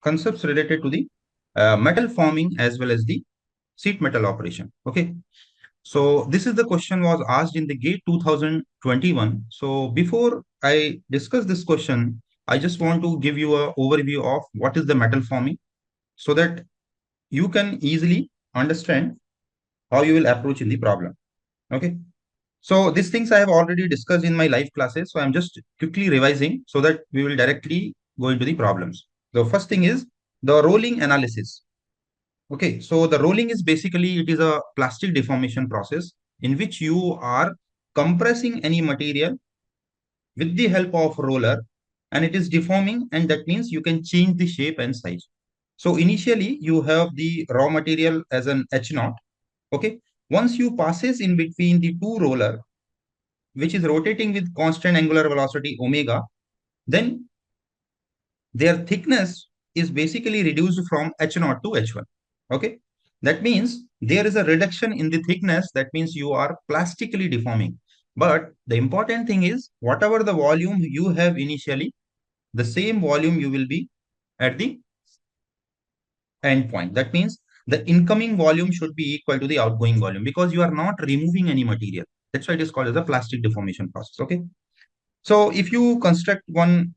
concepts related to the metal forming as well as the sheet metal operation. Okay. So this is the question was asked in the GATE 2021. So before I discuss this question, I just want to give you an overview of what is the metal forming so that you can easily understand how you will approach in the problem. Okay. So these things I have already discussed in my live classes. So I'm just quickly revising so that we will directly go into the problems. The first thing is the rolling analysis. Okay, so the rolling is basically it is a plastic deformation process in which you are compressing any material with the help of roller and it is deforming, and that means you can change the shape and size. So initially you have the raw material as an H naught. Okay, once you passes in between the two roller which is rotating with constant angular velocity omega, then their thickness is basically reduced from H0 to H1. Okay. That means there is a reduction in the thickness. That means you are plastically deforming. But the important thing is whatever the volume you have initially, the same volume you will be at the end point. That means the incoming volume should be equal to the outgoing volume because you are not removing any material. That's why it is called as a plastic deformation process. Okay. So if you construct one,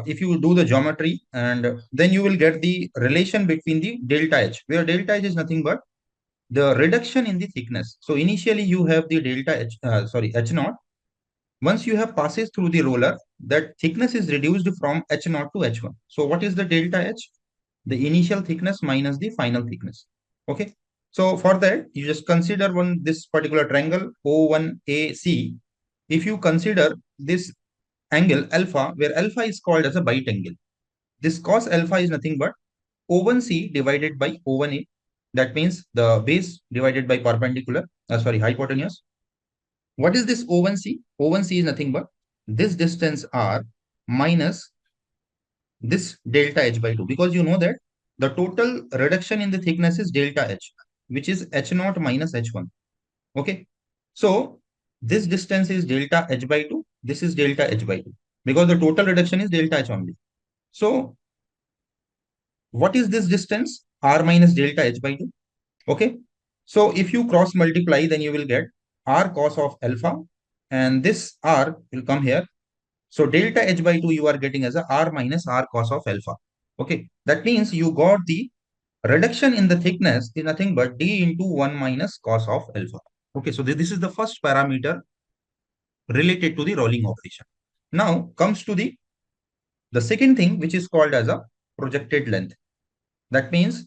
if you do the geometry, and then you will get the relation between the delta H, where delta H is nothing but the reduction in the thickness. So initially you have the delta H, H naught. Once you have passes through the roller, that thickness is reduced from H naught to H1. So what is the delta H? The initial thickness minus the final thickness. Okay. So for that, you just consider this particular triangle O1AC. If you consider this angle alpha, where alpha is called as a bite angle. This cos alpha is nothing but O1C divided by O1A. That means the base divided by perpendicular, hypotenuse. What is this O1C? O1C is nothing but this distance R minus this delta H by 2. Because you know that the total reduction in the thickness is delta H, which is H0 minus H1. Okay. So this distance is delta H by 2. This is delta H by 2 because the total reduction is delta H only. So what is this distance? R minus delta H by 2. Okay. So if you cross multiply, then you will get R cos of alpha, and this R will come here. So delta H by 2 you are getting as a R minus R cos of alpha. Okay. That means you got the reduction in the thickness is nothing but D into 1 minus cos of alpha. Okay. So this is the first parameter related to the rolling operation. Now comes to the second thing, which is called as a projected length. That means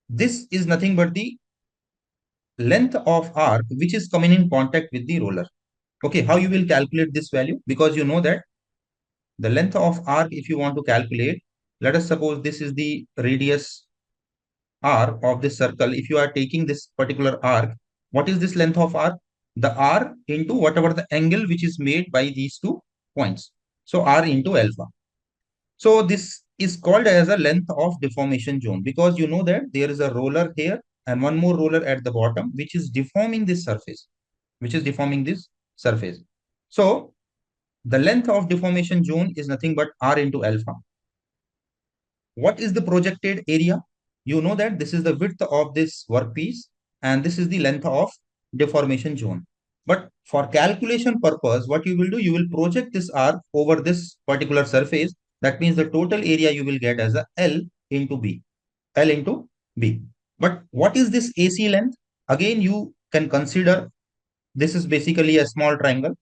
this is nothing but the length of arc which is coming in contact with the roller. Okay, how you will calculate this value? Because you know that the length of arc, if you want to calculate, let us suppose this is the radius r of this circle. If you are taking this particular arc, what is this length of arc? The r into whatever the angle which is made by these two points. So r into alpha. So this is called as a length of deformation zone because you know that there is a roller here and one more roller at the bottom which is deforming this surface, So the length of deformation zone is nothing but r into alpha. What is the projected area? You know that this is the width of this workpiece and this is the length of deformation zone. But for calculation purpose, what you will do, you will project this arc over this particular surface. That means the total area you will get as a L into B. L into B. But what is this AC length? Again, you can consider this is basically a small triangle.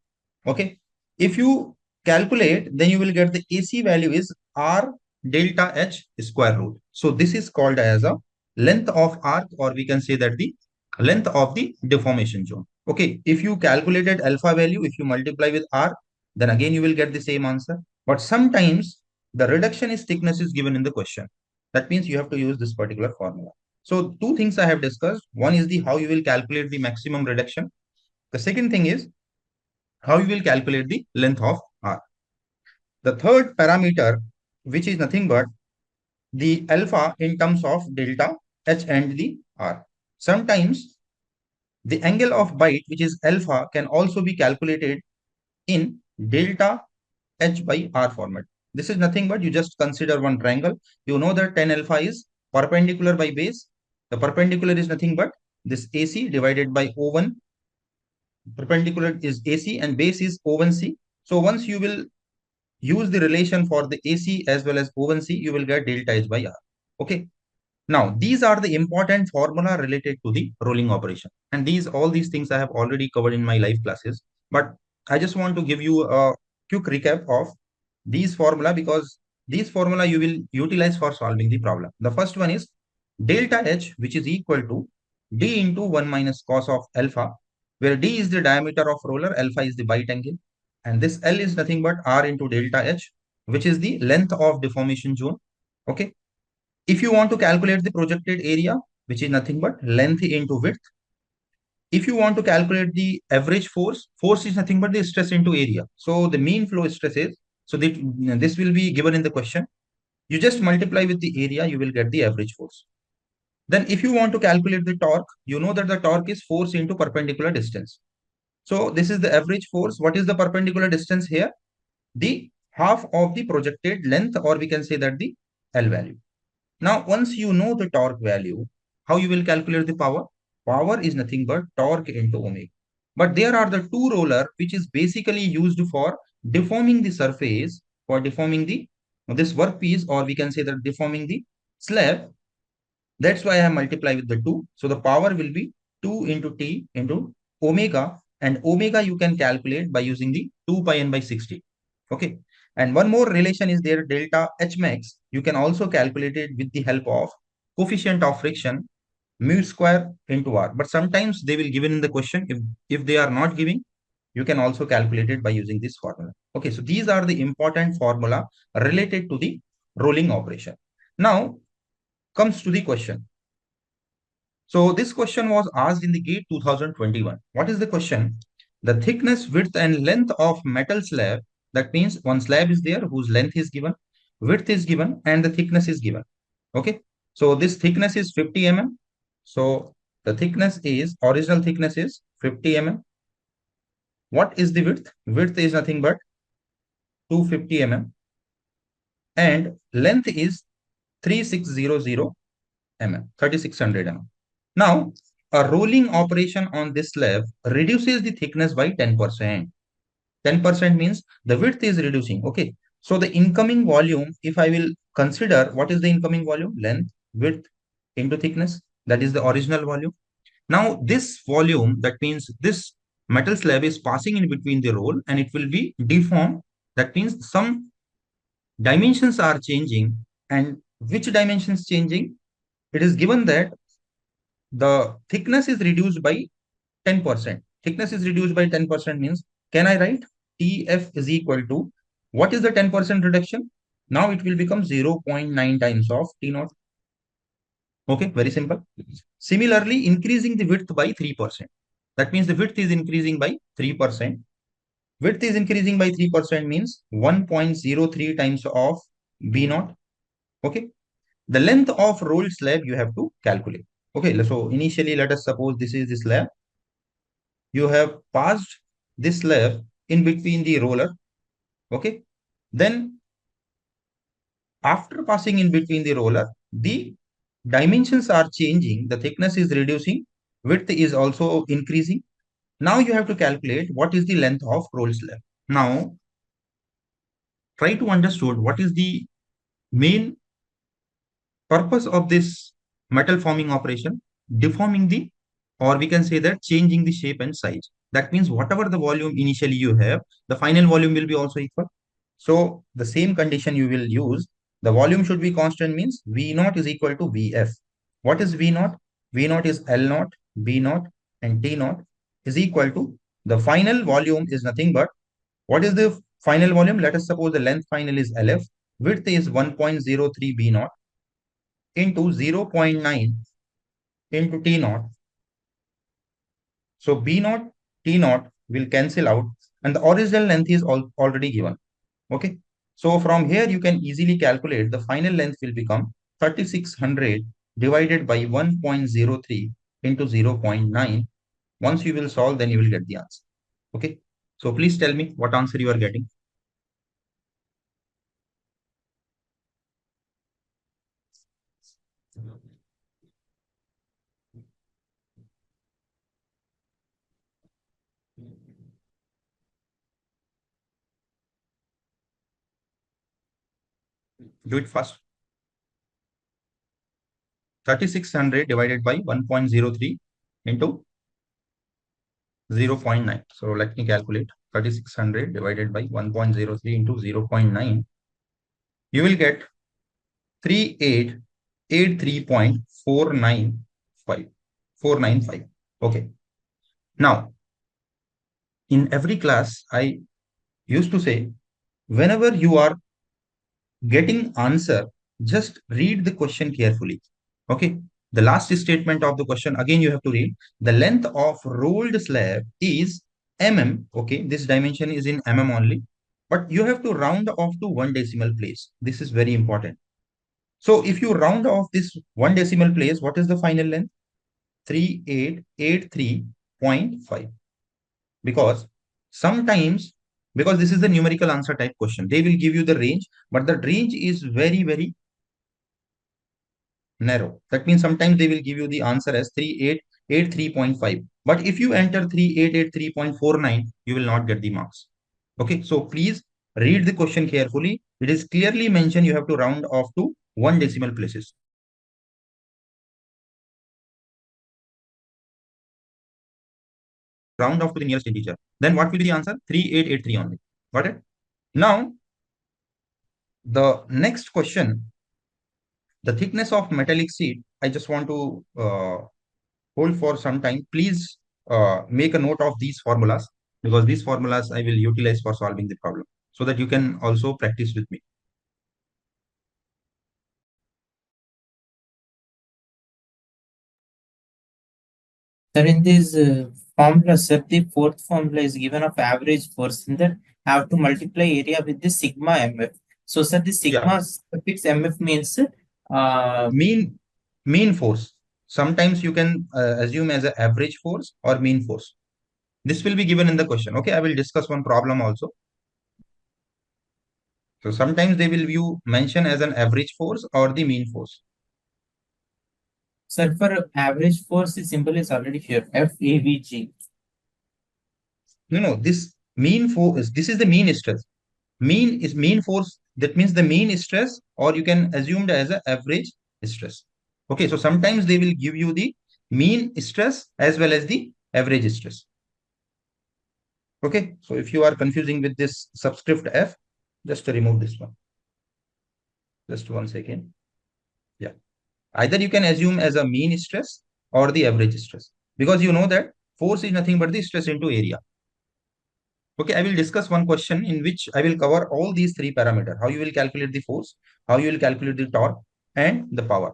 Okay. If you calculate, then you will get the AC value is R delta H square root. So this is called as a length of arc, or we can say that the length of the deformation zone. Okay. If you calculated alpha value, if you multiply with R, then again you will get the same answer. But sometimes the reduction is thickness is given in the question. That means you have to use this particular formula. So two things I have discussed. One is the how you will calculate the maximum reduction. The second thing is how you will calculate the length of R. The third parameter, which is nothing but the alpha in terms of delta H and the R. Sometimes the angle of bite, which is alpha, can also be calculated in delta H by R format. This is nothing but you just consider one triangle. You know that tan alpha is perpendicular by base. The perpendicular is nothing but this AC divided by O1. Perpendicular is AC and base is O1C. So once you will use the relation for the AC as well as O1C, you will get delta H by R. Okay. Now, these are the important formula related to the rolling operation. And all these things I have already covered in my live classes. But I just want to give you a quick recap of these formula, because these formula you will utilize for solving the problem. The first one is delta H, which is equal to D into 1 minus cos of alpha, where D is the diameter of roller, alpha is the bite angle. And this L is nothing but R into delta H, which is the length of deformation zone. Okay. If you want to calculate the projected area, which is nothing but length into width. If you want to calculate the average force, force is nothing but the stress into area. So the mean flow stress is, so this will be given in the question. You just multiply with the area, you will get the average force. Then if you want to calculate the torque, you know that the torque is force into perpendicular distance. So this is the average force. What is the perpendicular distance here? The half of the projected length, or we can say that the L value. Now, once you know the torque value, how you will calculate the power? Power is nothing but torque into omega. But there are the two roller, which is basically used for deforming the surface, for deforming the this workpiece, or we can say that deforming the slab. That's why I have multiplied with the 2. So the power will be 2 into T into omega, and omega you can calculate by using the 2 pi n by 60. Okay. And one more relation is there, delta H max. You can also calculate it with the help of coefficient of friction mu square into R. But sometimes they will given in the question. If they are not giving, you can also calculate it by using this formula. Okay. So these are the important formula related to the rolling operation. Now comes to the question. So this question was asked in the GATE 2021. What is the question? The thickness, width, and length of metal slab. That means one slab is there whose length is given, width is given, and the thickness is given. Okay. So this thickness is 50 mm. So the thickness is, original thickness is 50 mm. What is the width? Width is nothing but 250 mm. And length is 3600 mm, 3600 mm. Now, a rolling operation on this slab reduces the thickness by 10%. 10% means the width is reducing. Okay. So the incoming volume, if I will consider what is the incoming volume, length, width into thickness, that is the original volume. Now this volume, that means this metal slab is passing in between the roll and it will be deformed. That means some dimensions are changing. And which dimensions changing? It is given that the thickness is reduced by 10%. Thickness is reduced by 10% means, can I write TF is equal to, what is the 10% reduction? Now it will become 0.9 times of T naught. Okay, very simple. Similarly, increasing the width by 3%. That means the width is increasing by 3%. Width is increasing by 3% means 1.03 times of B naught. Okay. The length of rolled slab you have to calculate. Okay, so initially let us suppose this is the slab. You have passed this slab in between the roller. Okay. Then after passing in between the roller, the dimensions are changing. The thickness is reducing. Width is also increasing. Now you have to calculate what is the length of roll slab. Now try to understand what is the main purpose of this metal forming operation, deforming the, or we can say that changing the shape and size. That means whatever the volume initially you have, the final volume will be also equal. So the same condition you will use. The volume should be constant means V naught is equal to Vf. What is V naught? V naught is L naught, B naught, and T naught is equal to, the final volume is nothing but, what is the final volume? Let us suppose the length final is Lf, width is 1.03 B naught into 0.9 into T naught. So B naught, T naught will cancel out, and the original length is already given. Okay. So from here, you can easily calculate the final length will become 3600 divided by 1.03 into 0.9. Once you will solve, then you will get the answer. Okay. So please tell me what answer you are getting. Do it fast. 3600 divided by 1.03 into 0.9. So let me calculate. 3600 divided by 1.03 into 0.9. You will get 3883.495. 495. Okay. Now, in every class, I used to say, whenever you are getting answer, just read the question carefully. Okay. The last statement of the question, again, you have to read. The length of rolled slab is mm. Okay. This dimension is in mm only, but you have to round off to one decimal place. This is very important. So if you round off this one decimal place, what is the final length? 3883.5. Because sometimes, because this is the numerical answer type question, they will give you the range, but the range is very, very narrow. That means sometimes they will give you the answer as 3883.5. But if you enter 3883.49, you will not get the marks. Okay, so please read the question carefully. It is clearly mentioned you have to round off to one decimal places. Round off to the nearest integer. Then what will be the answer? 3883 only. Got it? Now, the next question, the thickness of metallic sheet, I just want to hold for some time. Please make a note of these formulas, because these formulas I will utilize for solving the problem, so that you can also practice with me. Sir, in this formula, sir, the fourth formula is given of average force. In that, have to multiply area with the sigma mf. So, sir, the Yeah, sigma suffix mf means mean force. Sometimes you can assume as an average force or mean force. This will be given in the question. Okay, I will discuss one problem also. So sometimes they will view mention as an average force or the mean force. sir, for average force, the symbol is already here. FAVG. No, this mean force, this is the mean stress. Mean is mean force. That means the mean stress, or you can assume it as an average stress. Okay, so sometimes they will give you the mean stress as well as the average stress. Okay, so if you are confusing with this subscript F, just remove this one. Just 1 second. Yeah. Either you can assume as a mean stress or the average stress, because you know that force is nothing but the stress into area. Okay, I will discuss one question in which I will cover all these three parameters: how you will calculate the force, how you will calculate the torque, and the power.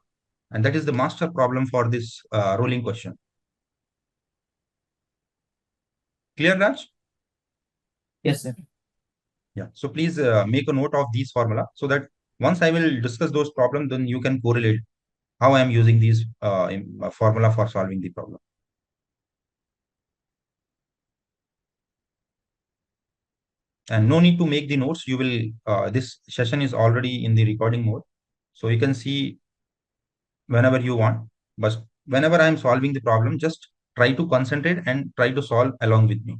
And that is the master problem for this rolling question. Clear, Raj? Yes, sir. Yeah. So please make a note of these formula, so that once I will discuss those problems, then you can correlate how I am using these formula for solving the problem. And no need to make the notes. You will, this session is already in the recording mode, so you can see whenever you want. But whenever I am solving the problem, just try to concentrate and try to solve along with me.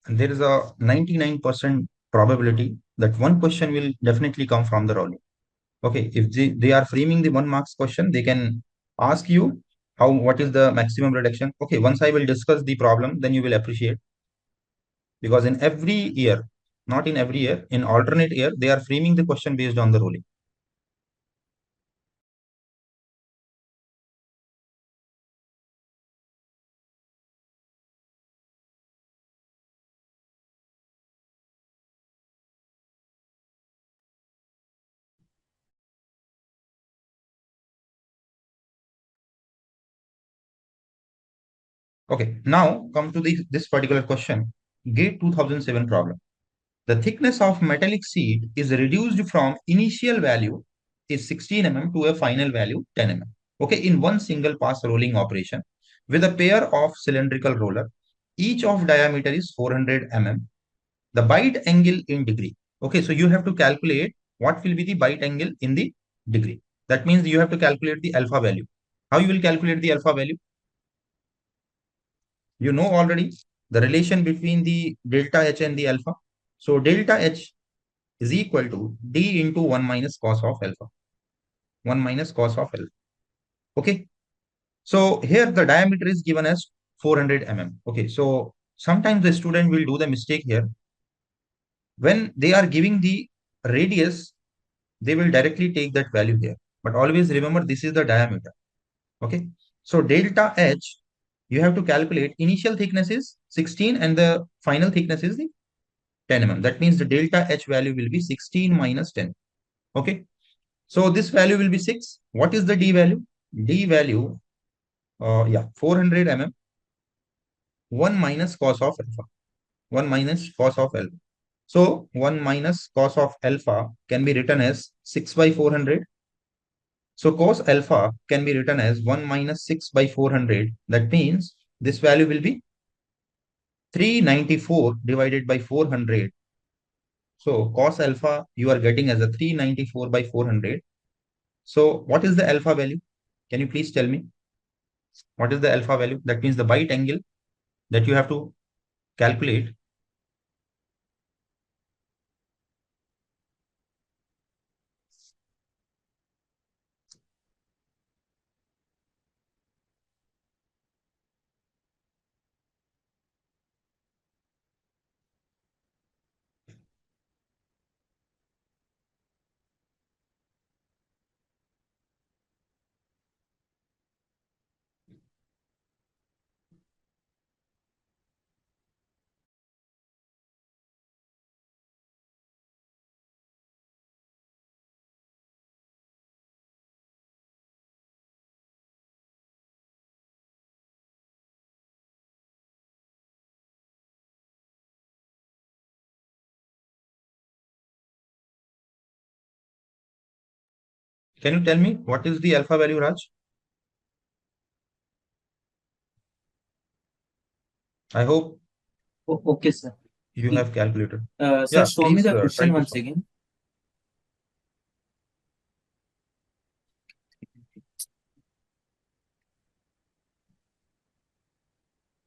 And there is a 99% probability that one question will definitely come from the rolling. Okay, if they are framing the 1 marks question, they can ask you what is the maximum reduction. Okay, once I will discuss the problem, then you will appreciate. Because in every year, not in every year, in alternate year, they are framing the question based on the rolling. Okay, now come to this particular question. Gate 2007 problem. The thickness of metallic sheet is reduced from initial value is 16 mm to a final value 10 mm. Okay, in one single pass rolling operation with a pair of cylindrical roller, each of diameter is 400 mm. The bite angle in degree. Okay, so you have to calculate what will be the bite angle in the degree. That means you have to calculate the alpha value. How you will calculate the alpha value? You know already the relation between the delta H and the alpha. So delta H is equal to D into 1 minus cos of alpha. 1 minus cos of alpha. Okay. So here the diameter is given as 400 mm. Okay. So sometimes the student will do the mistake here. When they are giving the radius, they will directly take that value here. But always remember this is the diameter. Okay. So delta H, you have to calculate initial thickness is 16 and the final thickness is the 10 mm. That means the delta H value will be 16 minus 10. Okay. So this value will be 6. What is the D value? D value, 400 mm, 1 minus cos of alpha. 1 minus cos of alpha. So 1 minus cos of alpha can be written as 6 by 400. So cos alpha can be written as 1 minus 6 by 400. That means this value will be 394 divided by 400. So cos alpha you are getting as a 394 by 400. So what is the alpha value? Can you please tell me? What is the alpha value? That means the bite angle that you have to calculate. Can you tell me what is the alpha value, Raj? I hope Okay, sir. you have calculated. Sir, Yeah, show me please the try question to once solve. again.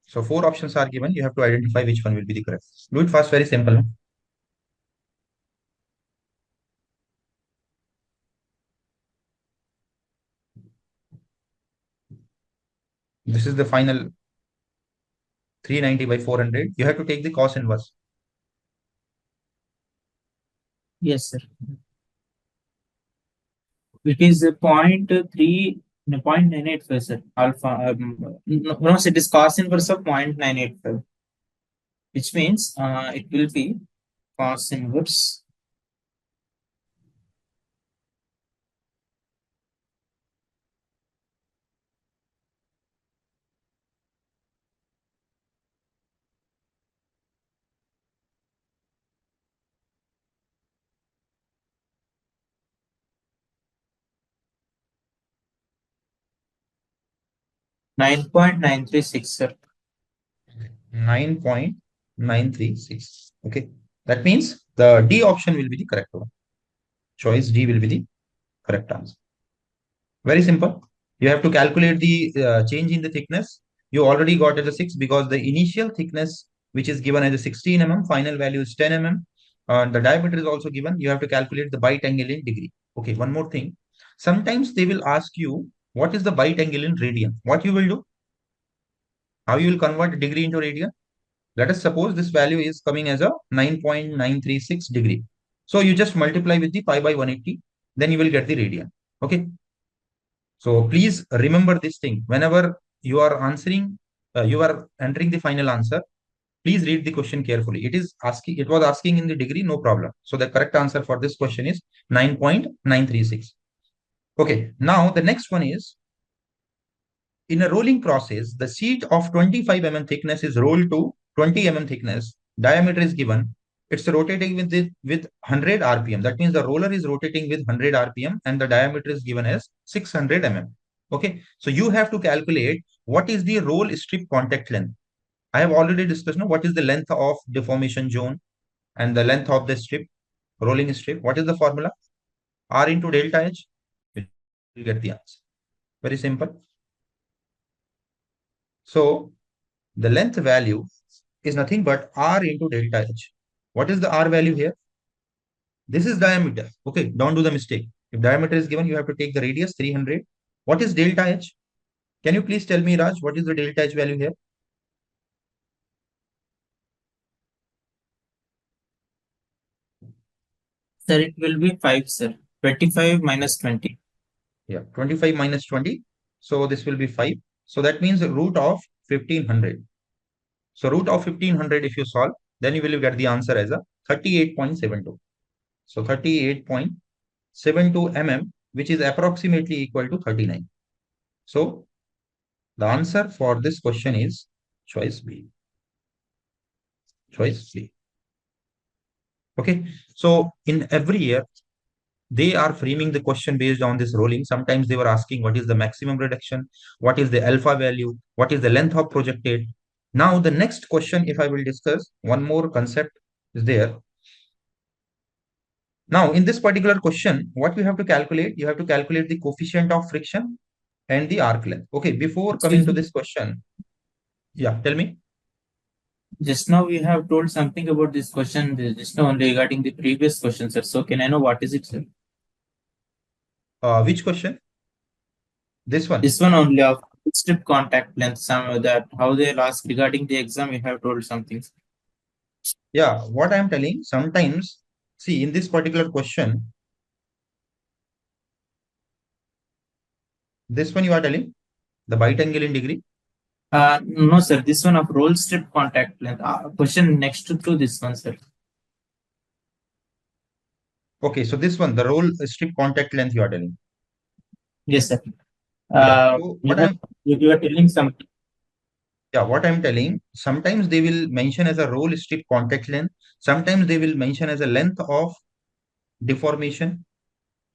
So four options are given. You have to identify which one will be the correct. Do it fast, very simple. This is the final 390 by 400. You have to take the cos inverse. Yes, sir. It is a point 3, no, 0.985, sir. Alpha. No, sir, it is cos inverse of 0.985, which means it will be cos inverse 9.936, sir. 9.936. Okay. That means the D option will be the correct one. Choice D will be the correct answer. Very simple. You have to calculate the change in the thickness. You already got as a 6 because the initial thickness, which is given as a 16 mm, final value is 10 mm. The diameter is also given. You have to calculate the bite angle in degree. Okay, one more thing. Sometimes they will ask you, what is the bite angle in radian? What you will do? How you will convert degree into radian? Let us suppose this value is coming as a 9.936 degree. So you just multiply with the pi by 180, then you will get the radian. Okay. So please remember this thing. Whenever you are answering, you are entering the final answer, please read the question carefully. It was asking in the degree, no problem. So the correct answer for this question is 9.936. Okay. Now the next one is in a rolling process, the sheet of 25 mm thickness is rolled to 20 mm thickness. Diameter is given. It's rotating with 100 rpm. That means the roller is rotating with 100 rpm and the diameter is given as 600 mm. Okay. So you have to calculate what is the roll strip contact length. I have already discussed now what is the length of deformation zone and the length of the strip, rolling strip. What is the formula? R into delta H. You get the answer. Very simple. So the length value is nothing but R into delta H. What is the R value here? This is diameter. Okay, don't do the mistake. If diameter is given, you have to take the radius 300. What is delta H? Can you please tell me, Raj, what is the delta H value here? Sir, it will be 5, sir. 25 minus 20. Yeah, 25 minus 20. So this will be 5. So that means root of 1500. So root of 1500, if you solve, then you will get the answer as a 38.72. So 38.72 mm, which is approximately equal to 39. So the answer for this question is choice B. Choice B. Okay. So in every year, they are framing the question based on this rolling. Sometimes they were asking what is the maximum reduction, what is the alpha value, what is the length of projected. Now the next question, if I will discuss, one more concept is there. Now in this particular question, what you have to calculate, you have to calculate the coefficient of friction and the arc length. Okay, before coming Excuse to me. this question, yeah, tell me. Just now we have told something about this question just now only regarding the previous question, sir. So can I know what is it, sir? Which question? This one. This one only of strip contact length. Some that how they ask regarding the exam. You have told something. Yeah, what I am telling, sometimes, see, in this particular question, this one you are telling, the bite angle in degree. No, sir. This one of roll strip contact length. Question next to this one, sir. Okay, so this one, the roll strip contact length you are telling. Yes, sir. Yeah. So You were you were telling something. yeah, what I'm telling, sometimes they will mention as a roll strip contact length. Sometimes they will mention as a length of deformation.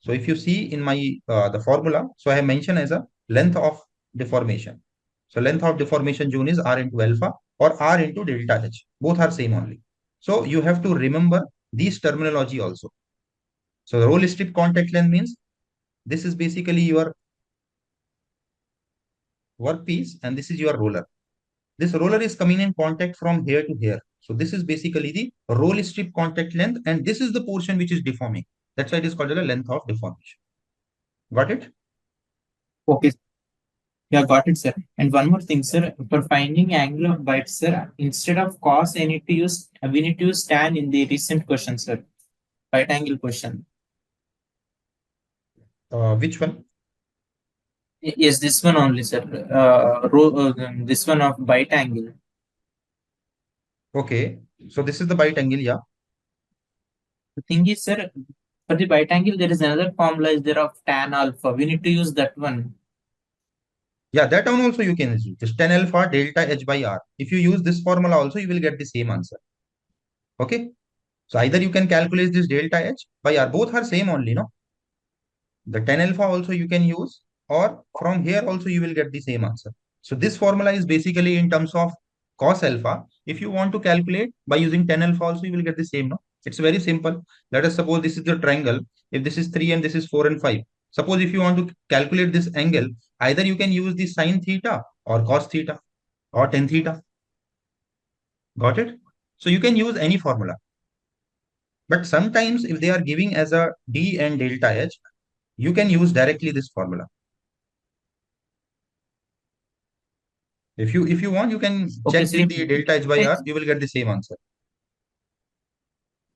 So if you see in my the formula, so I have mentioned as a length of deformation. So length of deformation zone is R into alpha or R into delta H. Both are same only. So you have to remember these terminology also. So the roll strip contact length means this is basically your workpiece and this is your roller. This roller is coming in contact from here to here. So this is basically the roll strip contact length and this is the portion which is deforming. That's why it is called the length of deformation. Got it? Okay. Yeah, got it, sir. And one more thing, sir. For finding angle of bite, sir, instead of cos, I need to use we need to use tan in the recent question, sir. Right angle question. Which one? Yes, this one only, sir. This one of bite angle. Okay. So this is the bite angle, yeah. The thing is, sir, for the bite angle, there is another formula is there of tan alpha. We need to use that one. Yeah, that one also you can use. Just tan alpha delta H by R. If you use this formula also, you will get the same answer. Okay. So either you can calculate this delta H by R. Both are same only, no? The tan alpha also you can use, or from here also you will get the same answer. So this formula is basically in terms of cos alpha. If you want to calculate by using tan alpha also, you will get the same, no? It's very simple. Let us suppose this is the triangle. If this is 3 and this is 4 and 5. Suppose if you want to calculate this angle, either you can use the sine theta or cos theta or tan theta. Got it? So you can use any formula. But sometimes if they are giving as a d and delta h, you can use directly this formula. If you want, you can Okay, check sir. with the delta h by r, you will get the same answer.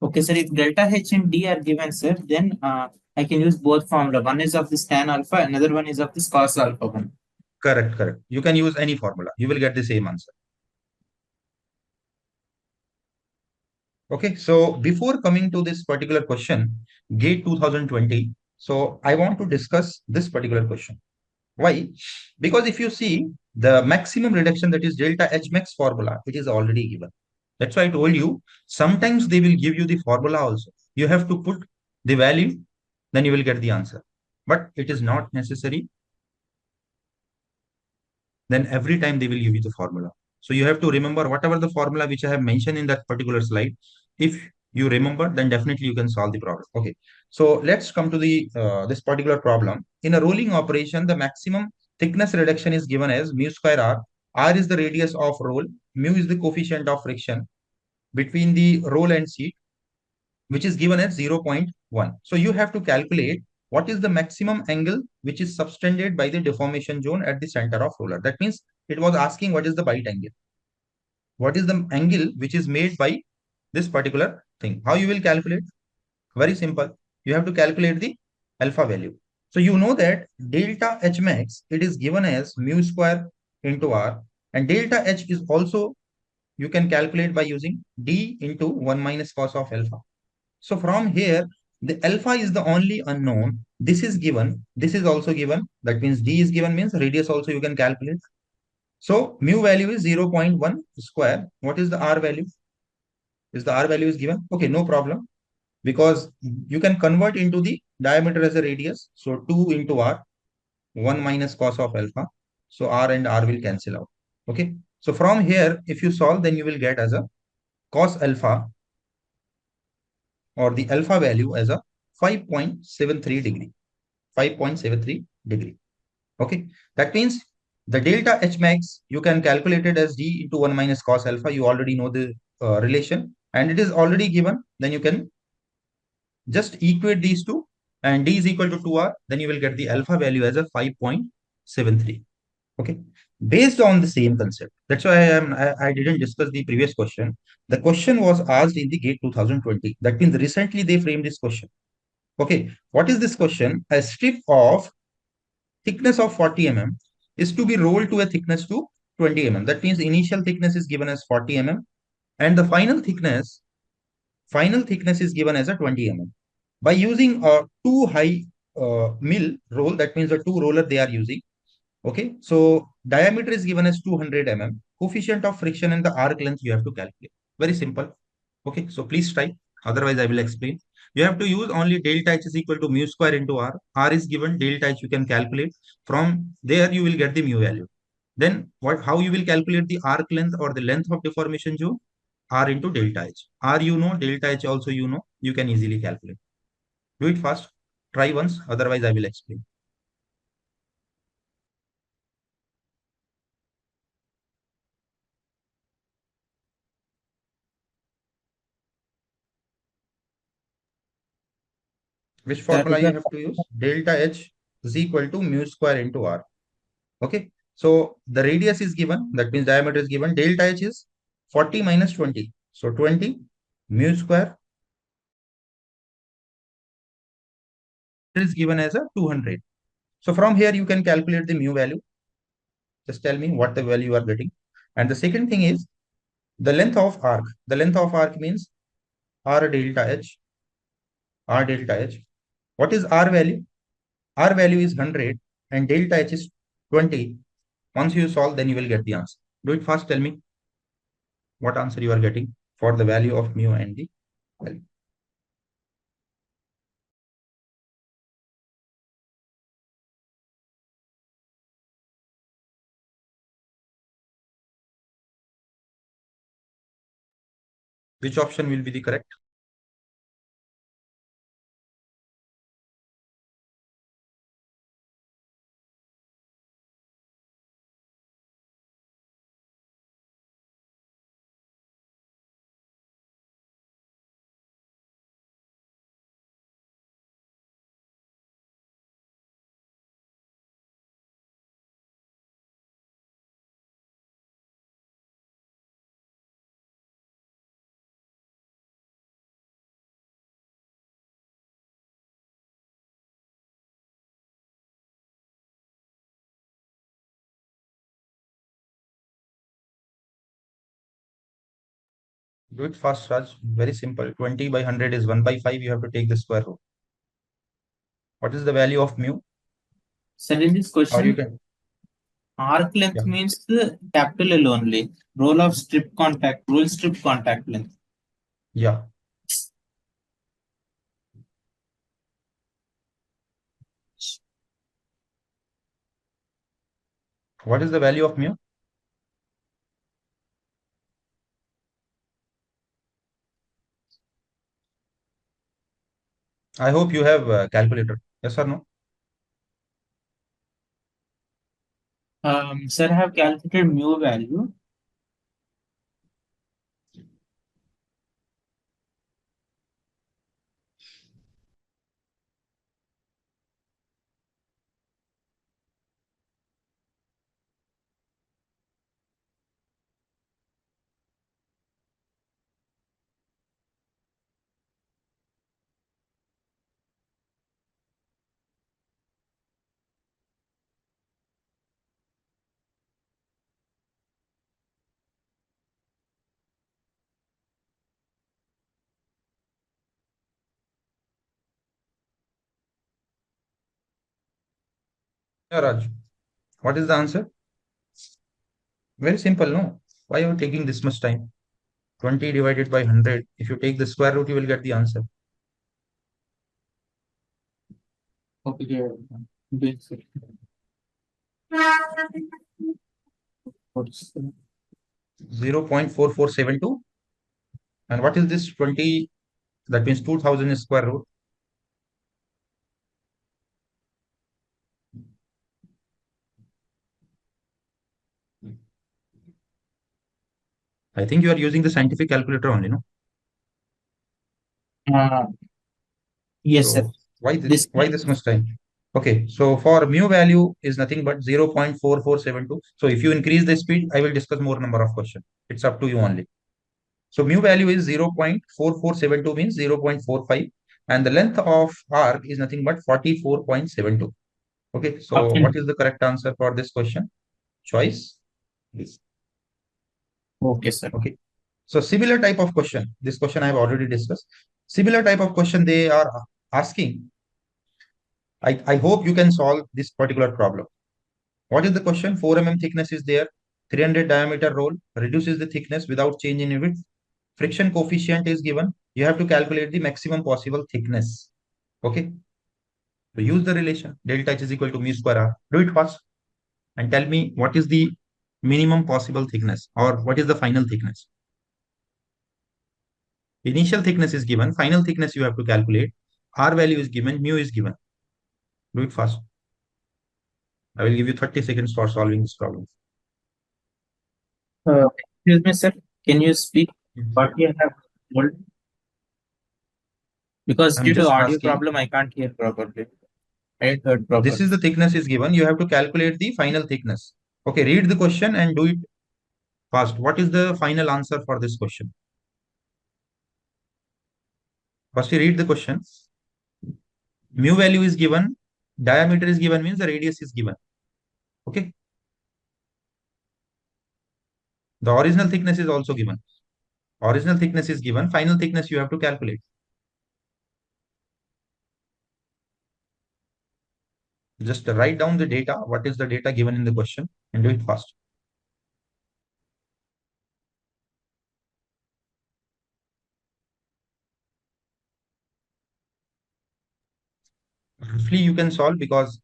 Okay, sir. If delta H and D are given, sir, then I can use both formula. One is of this tan alpha, another one is of this cos alpha one. Correct, correct. You can use any formula. You will get the same answer. Okay, so before coming to this particular question, GATE 2020, so I want to discuss this particular question. Why? Because if you see the maximum reduction, that is delta H max formula, it is already given. That's why I told you, sometimes they will give you the formula also. You have to put the value, then you will get the answer. But it is not necessary. Then every time they will give you the formula. So you have to remember whatever the formula which I have mentioned in that particular slide. If you remember, then definitely you can solve the problem. Okay. So let's come to the this particular problem. In a rolling operation, the maximum thickness reduction is given as mu square r. R is the radius of roll. Mu is the coefficient of friction between the roll and seat, which is given as 0.1. So you have to calculate what is the maximum angle which is subtended by the deformation zone at the center of roller. That means it was asking what is the bite angle. What is the angle which is made by this particular thing? How you will calculate? Very simple. You have to calculate the alpha value. So you know that delta H max, it is given as mu square into R, and delta H is also you can calculate by using D into 1 minus cos of alpha. So from here, the alpha is the only unknown. This is given. This is also given. That means D is given means radius also you can calculate. So mu value is 0.1 square. What is the R value? Is the R value is given? Okay, no problem. Because you can convert into the diameter as a radius. So 2 into R, 1 minus cos of alpha. So R and R will cancel out. Okay. So from here, if you solve, then you will get as a cos alpha or the alpha value as a 5.73 degree. 5.73 degree. Okay. That means the delta H max, you can calculate it as D into 1 minus cos alpha. You already know the relation and it is already given. Then you can just equate these two and D is equal to 2R. Then you will get the alpha value as a 5.73. Okay. Based on the same concept. That's why I didn't discuss the previous question. The question was asked in the GATE 2020. That means recently they framed this question. Okay. What is this question? A strip of thickness of 40 mm is to be rolled to a thickness to 20 mm. That means initial thickness is given as 40 mm and the final thickness is given as a 20 mm. By using a two high mill roll, that means the two roller they are using. Okay, so diameter is given as 200 mm. Coefficient of friction and the arc length you have to calculate. Very simple. Okay, so please try. Otherwise, I will explain. You have to use only delta H is equal to mu square into R. R is given, delta H you can calculate. From there, you will get the mu value. Then how you will calculate the arc length or the length of deformation zone? R into delta H. R you know, delta H also you know. You can easily calculate. Do it fast. Try once. Otherwise, I will explain. Which That is formula you the have to use? Delta H is equal to mu square into R. Okay. So the radius is given. That means diameter is given. Delta H is 40 minus 20. So 20 mu square is given as a 200. So from here you can calculate the mu value. Just tell me what the value you are getting. And the second thing is the length of arc. The length of arc means R delta H. R delta H. What is R value? R value is 100 and delta H is 20. Once you solve, then you will get the answer. Do it fast. Tell me what answer you are getting for the value of mu and the value. Which option will be the correct? Do it fast, Raj. Very simple. 20 by 100 is 1 by 5. You have to take the square root. What is the value of mu? Sir, in this or you question, can, arc length yeah. means the capital L only. Rule strip contact length. Yeah. What is the value of mu? I hope you have a calculator. Yes or no? Sir, I have calculated mu value. Yeah, Raj. What is the answer? Very simple, no? Why are you taking this much time? 20 divided by 100. If you take the square root, you will get the answer. Okay, yeah. Doing so. 0.4472. And what is this 20? That means 2000 is square root. I think you are using the scientific calculator only, no? Uh, yes, sir. So why This this much time? Okay, so for mu value is nothing but 0.4472. So if you increase the speed, I will discuss more number of questions. It's up to you only. So mu value is 0.4472 means 0.45, and the length of arc is nothing but 44.72. Okay, so what option. is the correct answer for this question? Choice. Please. Okay, sir. Okay. So similar type of question. This question I have already discussed. Similar type of question they are asking. I hope you can solve this particular problem. What is the question? 4 mm thickness is there. 300 diameter roll reduces the thickness without change in width. Friction coefficient is given. You have to calculate the maximum possible thickness. Okay. So use the relation delta H is equal to mu square r. Do it fast and tell me what is the minimum possible thickness or what is the final thickness. Initial thickness is given. Final thickness you have to calculate. R value is given. Mu is given. Do it fast. I will give you 30 seconds for solving this problem. Excuse me, sir. Can you speak what you have told? Because I'm due to just audio asking. problem, I can't hear properly. I heard This properly. is the thickness is given. You have to calculate the final thickness. Okay, read the question and do it fast. What is the final answer for this question? First, you read the question. Mu value is given. Diameter is given means the radius is given. Okay. The original thickness is also given. Original thickness is given. Final thickness you have to calculate. Just write down the data. What is the data given in the question and do it fast. Roughly you can solve because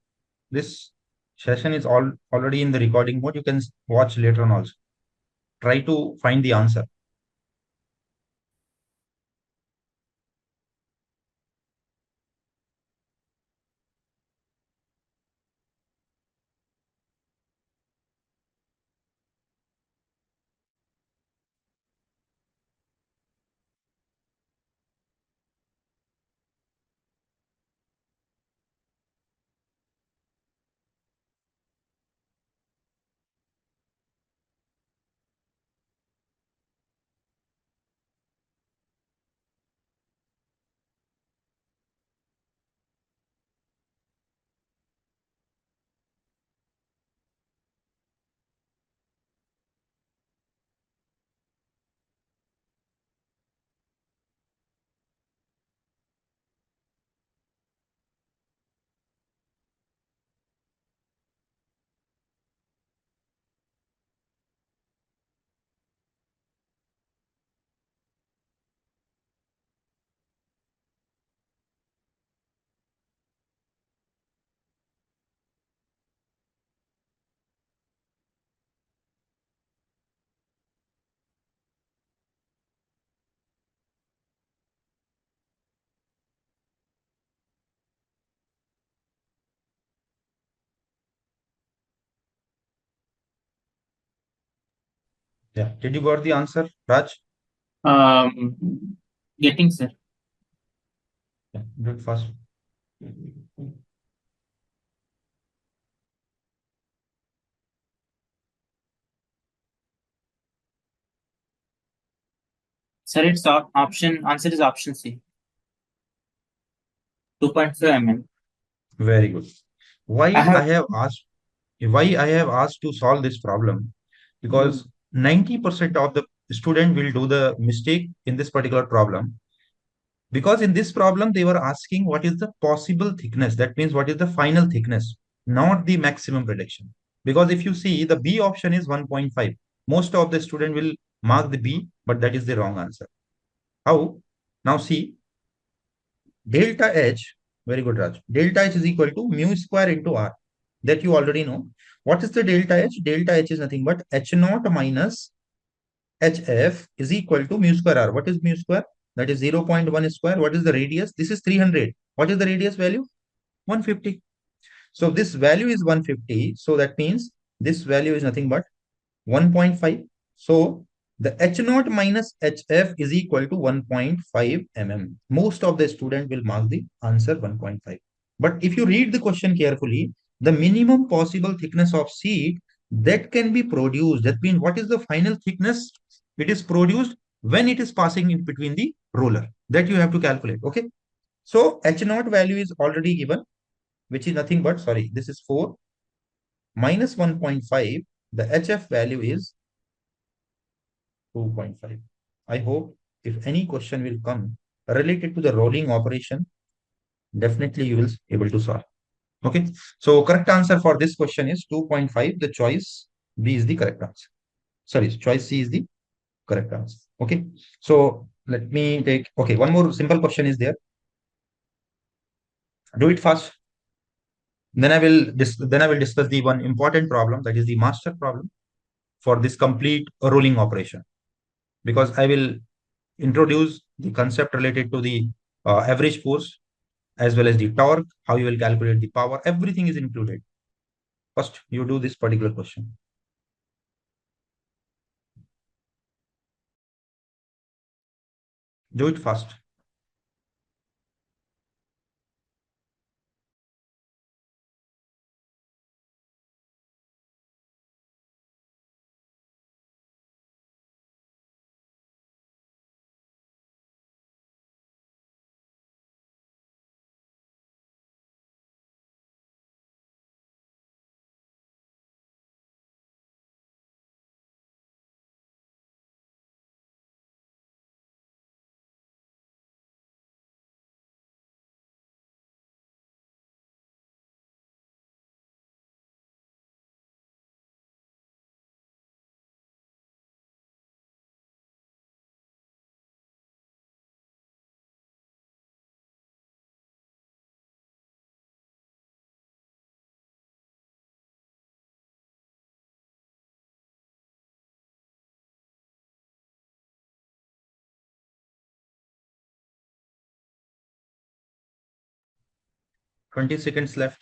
this session is already in the recording mode. You can watch later on also. Try to find the answer. Yeah. Did you got the answer, Raj? Getting, sir. Yeah. Do it fast. Sir, it's option. Answer is option C. 2.5 mm. Very good. I Why I have. have asked why I have asked to solve this problem? Because 90% of the student will do the mistake in this particular problem. Because in this problem, they were asking what is the possible thickness. That means what is the final thickness, not the maximum prediction. Because if you see the B option is 1.5. Most of the student will mark the B, but that is the wrong answer. How? Now see, delta H, very good, Raj. Delta H is equal to mu square into R. That you already know. What is the delta H? Delta H is nothing but H naught minus HF is equal to mu square R. What is mu square? That is 0.1 square. What is the radius? This is 300. What is the radius value? 150. So this value is 150. So that means this value is nothing but 1.5. So the H naught minus HF is equal to 1.5 mm. Most of the student will mark the answer 1.5. But if you read the question carefully, the minimum possible thickness of sheet that can be produced, that means what is the final thickness? It is produced when it is passing in between the roller. That you have to calculate. Okay. So H naught value is already given, which is nothing but, sorry, this is 4 minus 1.5. The HF value is 2.5. I hope if any question will come related to the rolling operation, definitely you will be able to solve. Okay. So correct answer for this question is 2.5. The choice B is the correct answer. Sorry, choice C is the correct answer. Okay. So let me take, okay, one more simple question is there. Do it fast. Then I will discuss the one important problem, that is the master problem for this complete rolling operation, because I will introduce the concept related to the average force as well as the torque, how you will calculate the power, everything is included. First, you do this particular question. Do it fast. Twenty seconds left.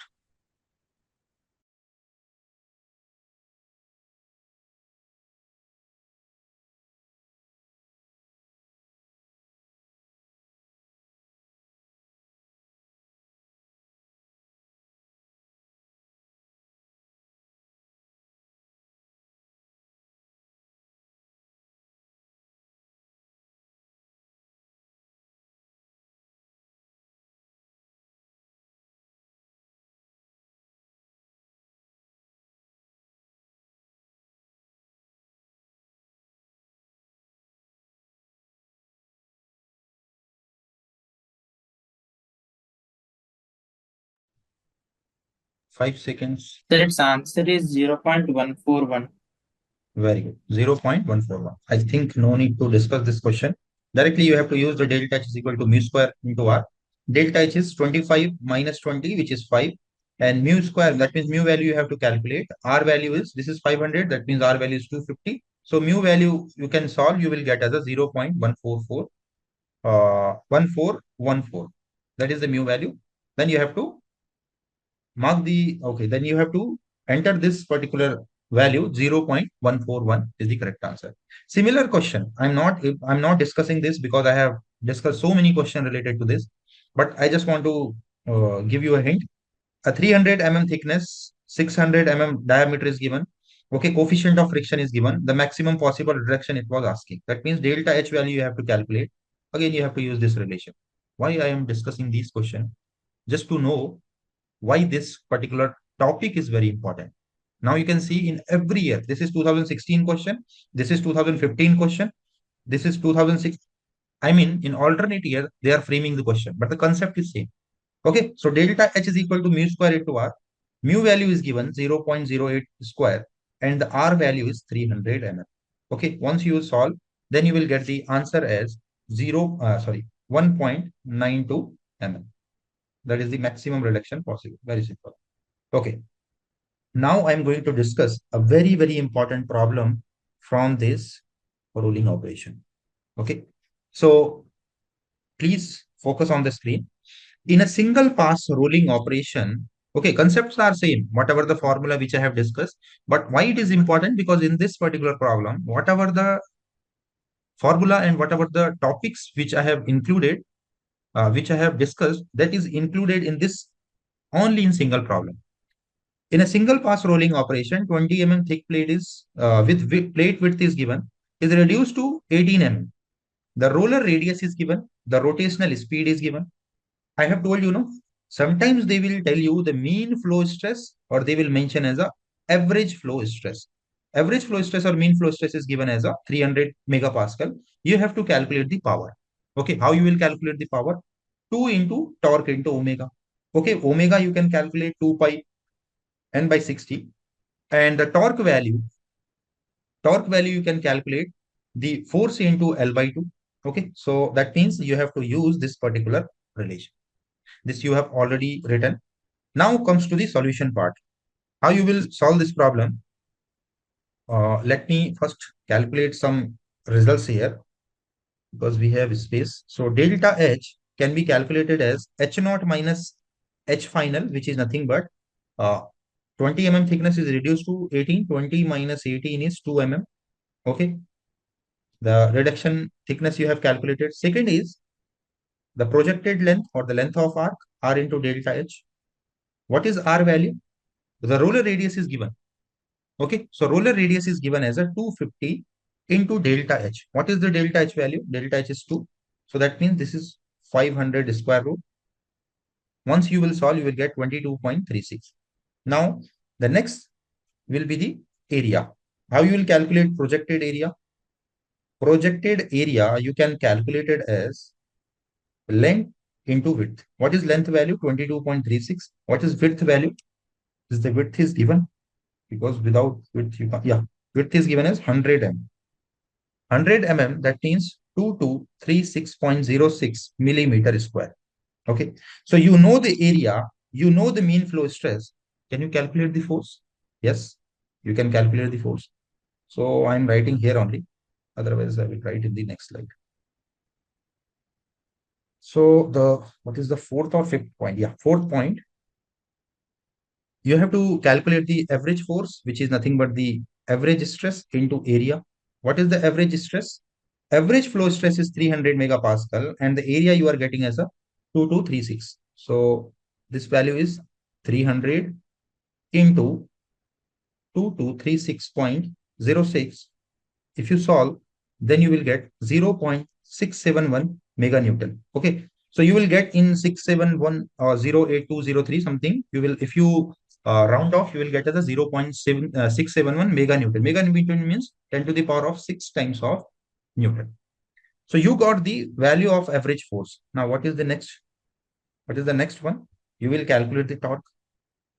Five seconds. Sir, its answer is 0.141. Very good. 0.141. I think no need to discuss this question. Directly, you have to use the delta H is equal to mu square into R. Delta H is 25 minus 20, which is 5. And mu square, that means mu value you have to calculate. R value is, this is 500, that means R value is 250. So mu value you can solve, you will get as a 0.144, 1414. That is the mu value. Then you have to mark the, okay, then you have to enter this particular value 0.141 is the correct answer. Similar question. I'm not discussing this because I have discussed so many questions related to this, but I just want to give you a hint. A 300 thickness, 600 diameter is given. Okay, coefficient of friction is given. The maximum possible reduction it was asking. That means delta H value you have to calculate. Again, you have to use this relation. Why I am discussing these questions? Just to know why this particular topic is very important. Now you can see in every year, this is 2016 question, this is 2015 question, this is 2006. I mean, in alternate year, they are framing the question, but the concept is same. Okay, so delta H is equal to mu square into R. Mu value is given 0.08 square and the R value is 300 mm. Okay, once you solve, then you will get the answer as 1.92 mm. That is the maximum reduction possible. Very simple. Okay, now I'm going to discuss a very, very important problem from this rolling operation. Okay, so please focus on the screen. In a single pass rolling operation, okay, concepts are same, whatever the formula which I have discussed, but why it is important? Because in this particular problem, whatever the formula and whatever the topics which I have included, which I have discussed, that is included in this only in single problem. In a single pass rolling operation, 20 thick plate is with plate width is given, is reduced to 18 The roller radius is given, the rotational speed is given. I have told you, no, sometimes they will tell you the mean flow stress or they will mention as a average flow stress. Average flow stress or mean flow stress is given as a 300 megapascal. You have to calculate the power. Okay, how you will calculate the power? 2 into torque into omega. Okay, omega you can calculate 2 pi n by 60. And the torque value you can calculate the force into L by 2. Okay, so that means you have to use this particular relation. This you have already written. Now comes to the solution part. How you will solve this problem? Let me first calculate some results here because we have space. So delta H can be calculated as H naught minus H final, which is nothing but 20 thickness is reduced to 18. 20 minus 18 is 2 Okay. The reduction thickness you have calculated. Second is the projected length or the length of arc, R into delta H. What is R value? The roller radius is given. Okay, so roller radius is given as a 250 into delta H. What is the delta H value? Delta H is 2. So that means this is 500 square root. Once you will solve, you will get 22.36. Now, the next will be the area. How you will calculate projected area? Projected area, you can calculate it as length into width. What is length value? 22.36. What is width value? Is the width is given because without width you can, yeah, width is given as 100 100 that means 2236.06 millimeter square. Okay, so you know the area, you know the mean flow stress. Can you calculate the force? Yes, you can calculate the force. So I'm writing here only, otherwise I will write in the next slide. So the what is the fourth or fifth point? Yeah, fourth point, you have to calculate the average force, which is nothing but the average stress into area. What is the average stress? Average flow stress is 300 megapascal and the area you are getting as a 2236. So this value is 300 into 2236.06. If you solve, then you will get 0.671 mega Newton. Okay. So you will get in 671 or 08203 something. You will, if you round off, you will get as a 0.671 mega Newton. Mega Newton means 10 to the power of 6 times of Newton. So you got the value of average force. Now, what is the next? What is the next one? You will calculate the torque.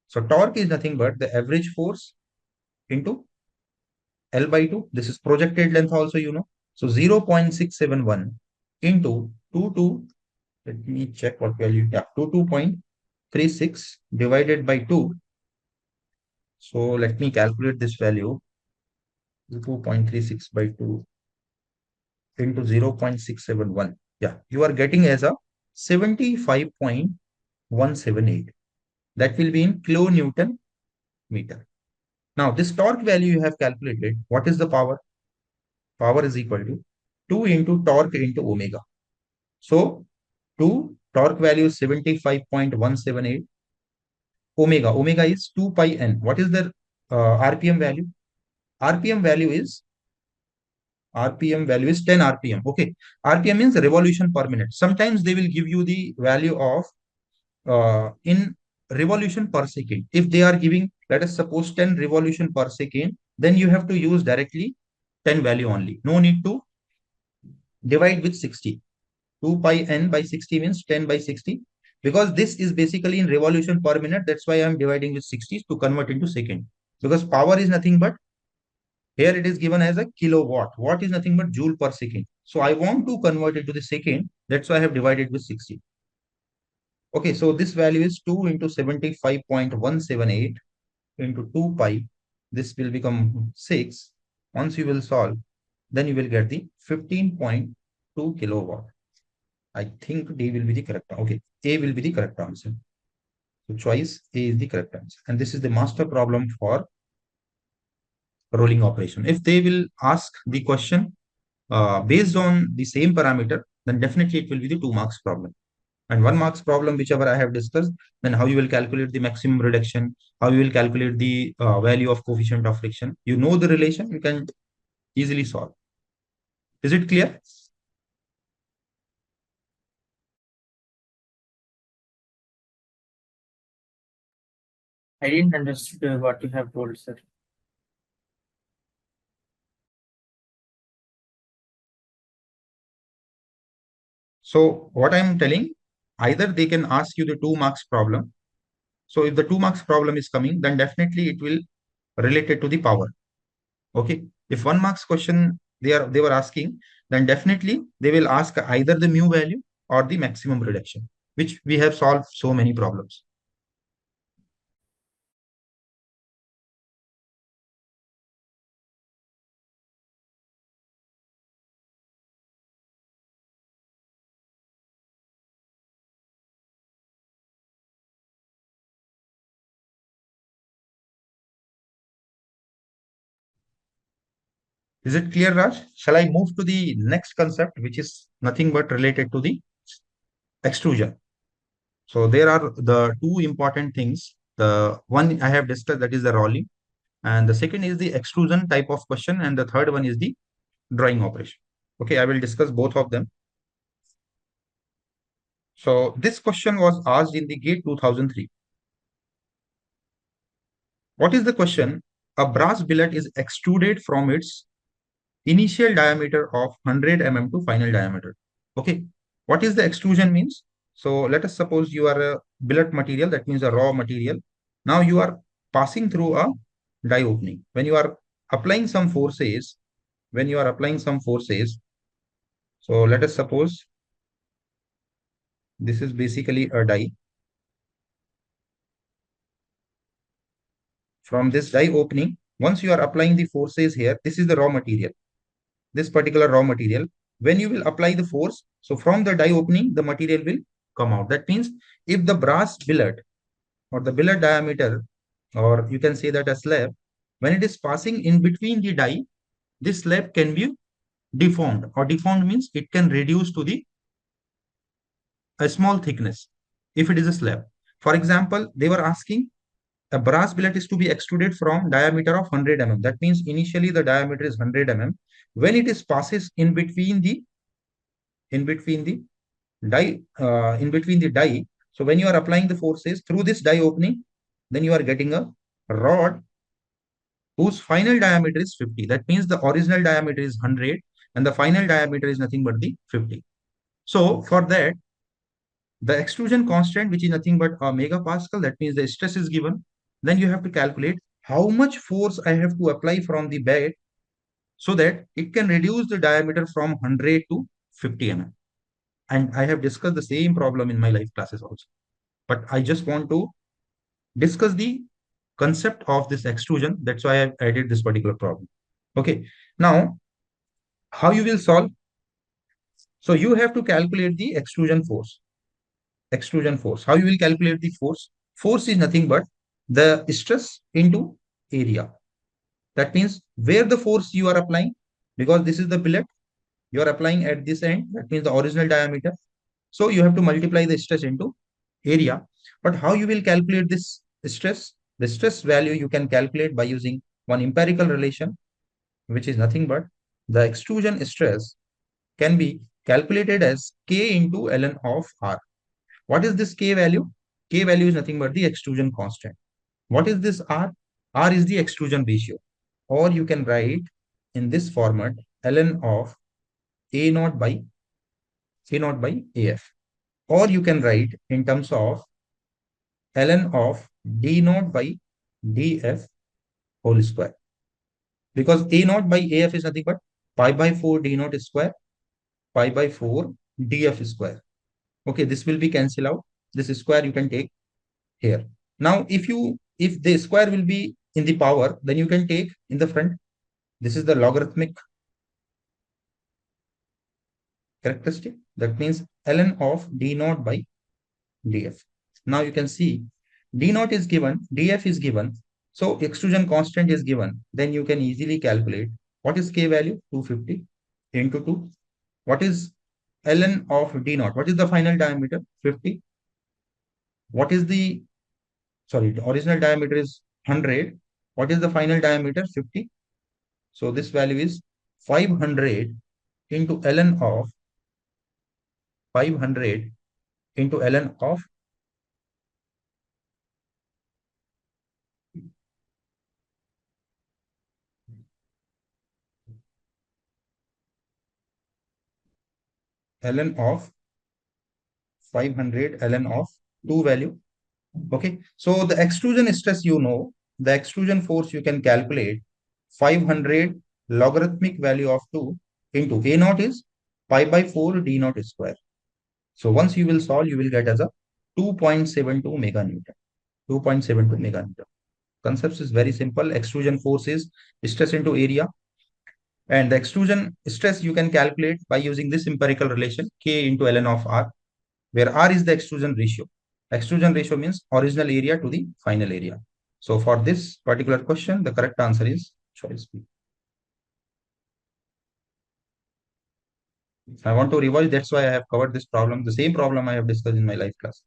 So torque is nothing but the average force into L by 2. This is projected length also, you know. So 0.671 into 22. Let me check what value. Yeah, 22.36 divided by 2. So let me calculate this value. 2.36 by 2 into 0.671. Yeah, you are getting as a 75.178. That will be in kilonewton meter. Now this torque value you have calculated. What is the power? Power is equal to 2 into torque into omega. So 2 torque value is 75.178. Omega is 2 pi n. What is the RPM value? RPM value is 10 RPM. Okay. RPM means revolution per minute. Sometimes they will give you the value of in revolution per second. If they are giving, let us suppose 10 revolution per second, then you have to use directly 10 value only. No need to divide with 60. 2 pi n by 60 means 10 by 60. Because this is basically in revolution per minute. That's why I'm dividing with 60 to convert into second. Because power is nothing but, here it is given as a kilowatt. Watt is nothing but joule per second. So I want to convert it to the second. That's why I have divided with 60. Okay, so this value is 2 into 75.178 into 2 pi. This will become 6. Once you will solve, then you will get the 15.2 kilowatt. I think D will be the correct. Okay, A will be the correct answer. So choice A is the correct answer. And this is the master problem for rolling operation. If they will ask the question based on the same parameter, then definitely it will be the 2 marks problem. And 1 marks problem, whichever I have discussed, then how you will calculate the maximum reduction, how you will calculate the value of coefficient of friction. You know the relation, you can easily solve. Is it clear? I didn't understand what you have told, sir. So what I'm telling, either they can ask you the 2 marks problem. So if the 2 marks problem is coming, then definitely it will relate it to the power. Okay. If 1 marks question they were asking, then definitely they will ask either the mu value or the maximum reduction, which we have solved so many problems. Is it clear, Raj? Shall I move to the next concept, which is nothing but related to the extrusion? So there are the two important things. The one I have discussed, that is the rolling, and the second is the extrusion type of question, and the third one is the drawing operation. Okay, I will discuss both of them. So this question was asked in the GATE 2003. What is the question? A brass billet is extruded from its initial diameter of 100 to final diameter. Okay. What is the extrusion means? So let us suppose you are a billet material, that means a raw material. Now you are passing through a die opening. When you are applying some forces, so let us suppose this is basically a die. From this die opening, once you are applying the forces here, this is the raw material. This particular raw material, when you will apply the force, so from the die opening, the material will come out. That means if the brass billet or the billet diameter, or you can say that a slab, when it is passing in between the die, this slab can be deformed, or deformed means it can reduce to the a small thickness if it is a slab. For example, they were asking a brass billet is to be extruded from diameter of 100 That means initially the diameter is 100 When it is passes in between the die, so when you are applying the forces through this die opening, then you are getting a rod whose final diameter is 50. That means the original diameter is 100 and the final diameter is nothing but the 50. So for that, the extrusion constant, which is nothing but a megapascal, that means the stress is given. Then you have to calculate how much force I have to apply from the bed so that it can reduce the diameter from 100 to 50 And I have discussed the same problem in my live classes also. But I just want to discuss the concept of this extrusion. That's why I've added this particular problem. Okay. Now, how you will solve? So you have to calculate the extrusion force. Extrusion force. How you will calculate the force? Force is nothing but the stress into area. That means where the force you are applying, because this is the billet, you are applying at this end, that means the original diameter. So you have to multiply the stress into area. But how you will calculate this stress? The stress value you can calculate by using one empirical relation, which is nothing but the extrusion stress can be calculated as K into ln of R. What is this K value? K value is nothing but the extrusion constant. What is this R? R is the extrusion ratio. Or you can write in this format ln of A naught by AF. Or you can write in terms of ln of D naught by DF whole square. Because A naught by AF is nothing but pi by 4 D naught square, pi by 4 DF square. Okay, this will be cancel out. This square you can take here. Now, if the square will be in the power, then you can take in the front. This is the logarithmic characteristic. That means ln of D naught by DF. Now you can see D naught is given, DF is given. So extrusion constant is given. Then you can easily calculate what is K value? 250 into 2. What is ln of D naught? What is the final diameter? 50. What is the, sorry, the original diameter is 100. What is the final diameter? 50. So this value is 500 into ln of 500 into ln of ln of 500 ln of 2 value. Okay. So the extrusion stress, the extrusion force you can calculate 500 logarithmic value of 2 into A naught is pi by 4 D naught square. So once you will solve, you will get as a 2.72 meganewton. 2.72 meganewton. Concepts is very simple. Extrusion force is stress into area. And the extrusion stress you can calculate by using this empirical relation K into ln of R, where R is the extrusion ratio. Extrusion ratio means original area to the final area. So for this particular question, the correct answer is choice B. I want to revise. That's why I have covered this problem. The same problem I have discussed in my live class.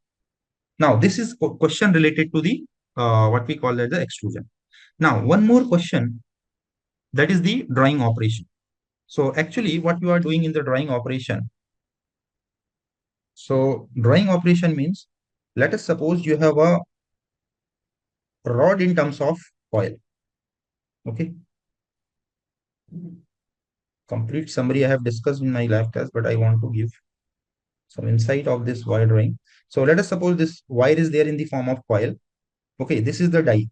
Now, this is question related to the what we call as the extrusion. Now, one more question, that is the drawing operation. So actually, what you are doing in the drawing operation. So drawing operation means, let us suppose you have a rod in terms of coil. Okay. Complete summary I have discussed in my lab class, but I want to give some insight of this wire drawing. So let us suppose this wire is there in the form of coil. Okay, this is the die.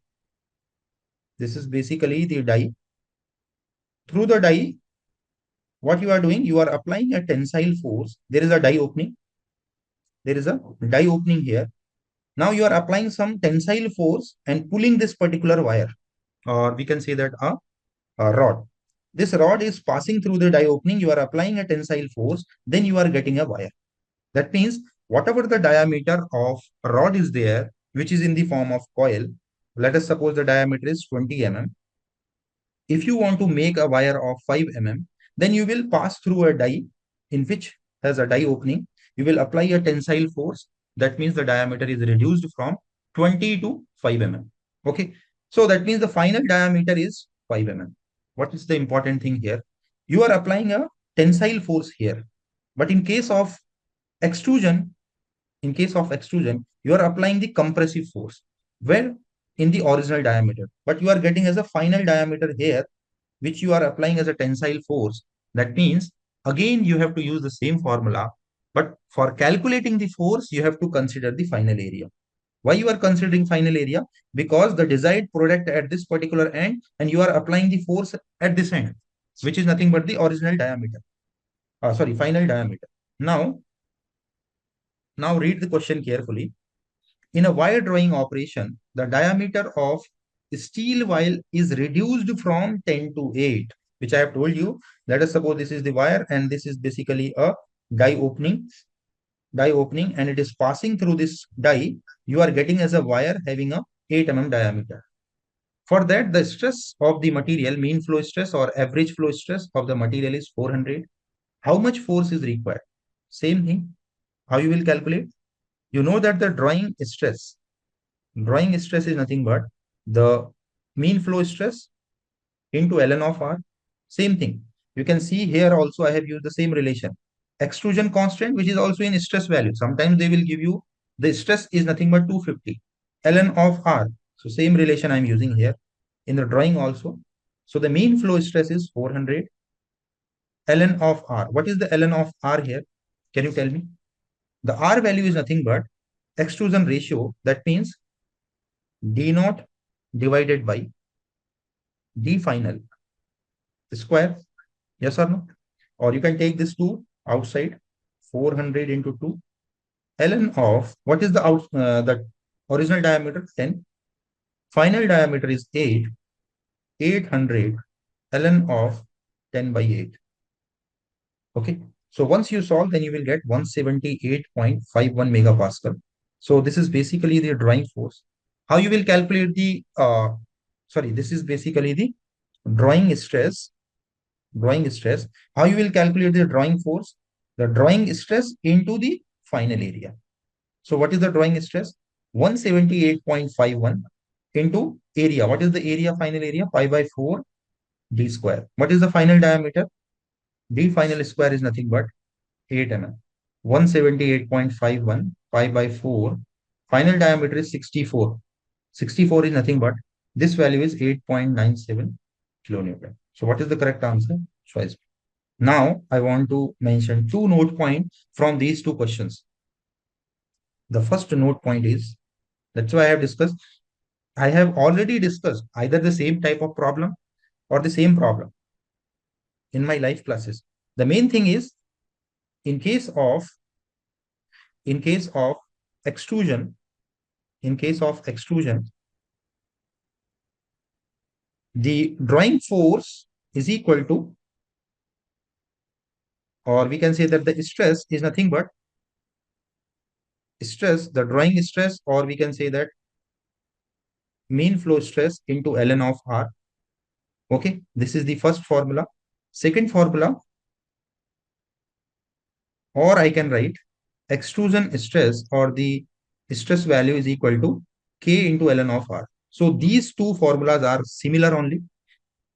This is basically the die. Through the die, what you are doing, you are applying a tensile force. There is a die opening. There is a die opening here. Now you are applying some tensile force and pulling this particular wire, or we can say that a rod. This rod is passing through the die opening. You are applying a tensile force. Then you are getting a wire. That means whatever the diameter of a rod is there, which is in the form of coil, let us suppose the diameter is 20 mm. If you want to make a wire of 5 mm, then you will pass through a die in which has a die opening. You will apply a tensile force. That means the diameter is reduced from 20 to 5 mm. Okay. So that means the final diameter is 5 mm. What is the important thing here? You are applying a tensile force here. But extrusion, in case of extrusion, you are applying the compressive force. Where? In the original diameter. But you are getting as a final diameter here, which you are applying as a tensile force. That means, again, you have to use the same formula. But for calculating the force, you have to consider the final area. Why you are considering final area? Because the desired product at this particular end, and you are applying the force at this end, which is nothing but the original diameter. Sorry, final diameter. Now read the question carefully. In a wire drawing operation, the diameter of steel wire is reduced from 10 to 8, which I have told you. Let us suppose this is the wire and this is basically a die opening, and it is passing through this die. You are getting as a wire having a 8 mm diameter. For that, the stress of the material, mean flow stress or average flow stress of the material is 400. How much force is required? Same thing. How you will calculate? You know that the drawing stress is nothing but the mean flow stress into ln of r. Same thing. You can see here also I have used the same relation. Extrusion constant, which is also in stress value. Sometimes they will give you the stress is nothing but 250 ln of r. So same relation I'm using here in the drawing also. So the mean flow stress is 400 ln of r. What is the ln of r here? Can you tell me? The r value is nothing but extrusion ratio. That means d naught divided by d final square. Yes or no? Or you can take this 2 outside, 400 into 2 ln of what is the original diameter 10, final diameter is 8, 800 ln of 10 by 8. Okay, so once you solve, then you will get 178.51 megapascal. So this is basically the drawing force. How you will calculate the this is basically the drawing stress. How you will calculate the drawing force? The drawing stress into the final area. So what is the drawing stress? 178.51 into area. What is the area, final area? Pi by 4 d square. What is the final diameter? D final square is nothing but 8 mm. 178.51 pi by 4. Final diameter is 64. 64 is nothing but this value is 8.97 kilonewton. So what is the correct answer? Choice. Now I want to mention two note points from these two questions. The first note point is, that's why I have already discussed either the same type of problem or the same problem in my live classes. The main thing is in case of extrusion, the drawing force is equal to, or we can say that the stress is nothing but the drawing stress, or we can say that mean flow stress into ln of r. Okay, this is the first formula. Second formula, or I can write extrusion stress or the stress value is equal to k into ln of r. So these two formulas are similar only.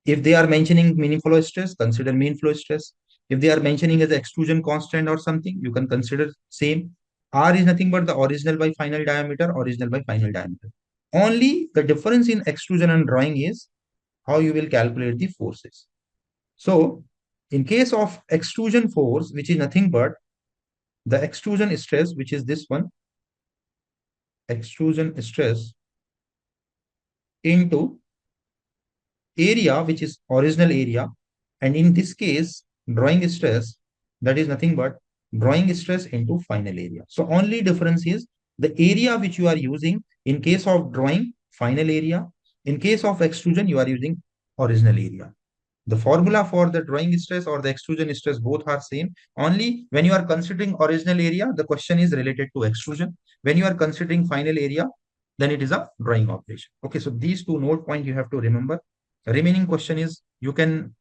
If they are mentioning mean flow stress, consider mean flow stress. If they are mentioning as extrusion constant or something, you can consider same. R is nothing but the original by final diameter, original by final diameter. Only the difference in extrusion and drawing is how you will calculate the forces. So in case of extrusion force, which is nothing but the extrusion stress, which is this one, extrusion stress into area, which is original area, and in this case drawing stress, that is nothing but drawing stress into final area. So only difference is the area which you are using. In case of drawing, final area. In case of extrusion, you are using original area. The formula for the drawing stress or the extrusion stress both are same. Only when you are considering original area, the question is related to extrusion. When you are considering final area, then it is a drawing operation. Okay, so these two note points you have to remember. The remaining question is you can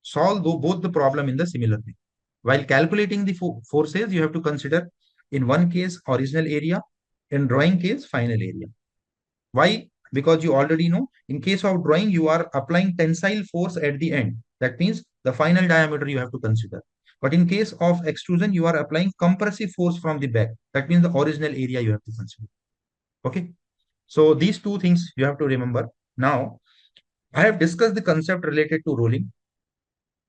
solve both the problem in the similar way. While calculating the forces, you have to consider in one case original area, in drawing case final area. Why? Because you already know in case of drawing, you are applying tensile force at the end. That means the final diameter you have to consider. But in case of extrusion, you are applying compressive force from the back. That means the original area you have to consider. Okay. So these two things you have to remember. Now, I have discussed the concept related to rolling.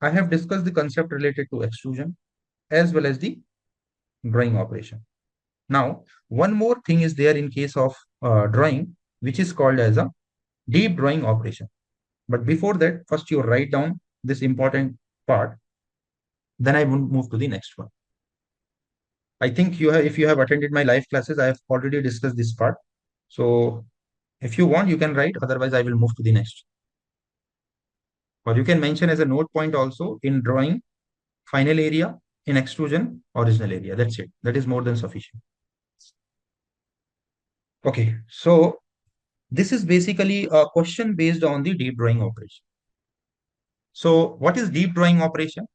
I have discussed the concept related to extrusion as well as the drawing operation. Now, one more thing is there in case of drawing, which is called as a deep drawing operation. But before that, first you write down this important part. Then I will move to the next one. I think if you have attended my live classes, I have already discussed this part. So if you want, you can write. Otherwise, I will move to the next. Or you can mention as a note point also in drawing, final area, in extrusion, original area. That's it. That is more than sufficient. Okay. So This is basically a question based on the deep drawing operation. So what is deep drawing operation?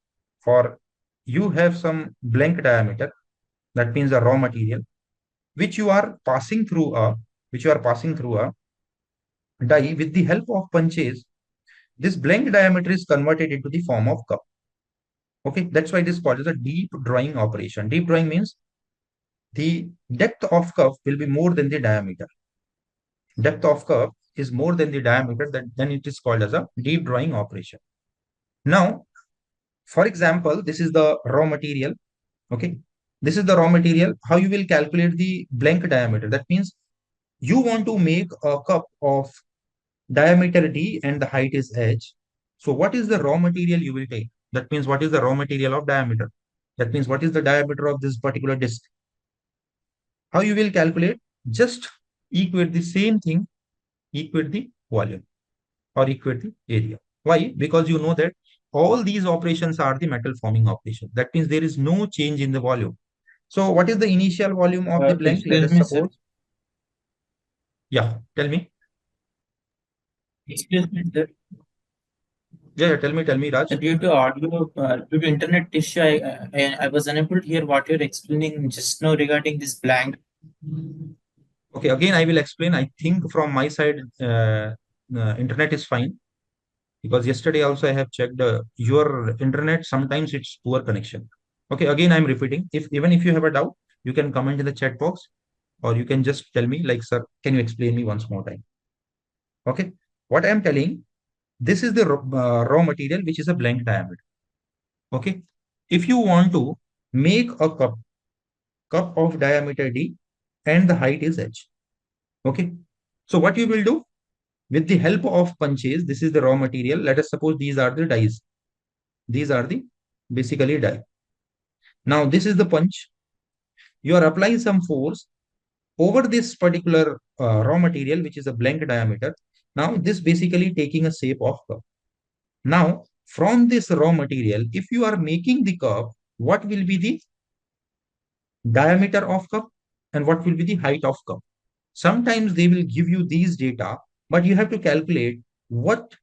For you have some blank diameter, that means the raw material, which you are passing through a die with the help of punches. This blank diameter is converted into the form of cup. Okay, that's why this is called as a deep drawing operation. Deep drawing means the depth of cup will be more than the diameter. Depth of cup is more than the diameter, then it is called as a deep drawing operation. Now, for example, this is the raw material. Okay, this is the raw material. How you will calculate the blank diameter? That means you want to make a cup of diameter d and the height is h. So what is the raw material you will take? That means what is the raw material of diameter? That means what is the diameter of this particular disk? How you will calculate? Just equate the same thing, equate the volume or equate the area. Why? Because you know that all these operations are the metal forming operation. That means there is no change in the volume. So what is the initial volume of the blank? Let Excuse us me, sir. suppose. Yeah, tell me. Excuse me, sir. Yeah, tell me, Raj. Due to internet issue, I was unable to hear what you're explaining just now regarding this blank. Okay, again, I will explain. I think from my side, internet is fine because yesterday also I have checked your internet. Sometimes it's poor connection. Okay, again, I'm repeating. If even if you have a doubt, you can comment in the chat box or you can just tell me like, sir, can you explain me once more time? Okay, what I'm telling, this is the raw material, which is a blank diameter. Okay, if you want to make a cup of diameter d and the height is h. Okay, so what you will do with the help of punches, this is the raw material. Let us suppose these are the dies. These are the basically die. Now this is the punch. You are applying some force over this particular raw material, which is a blank diameter. Now this basically taking a shape of cup. Now from this raw material, if you are making the cup, what will be the diameter of cup and what will be the height of cup? Sometimes they will give you these data, but you have to calculate what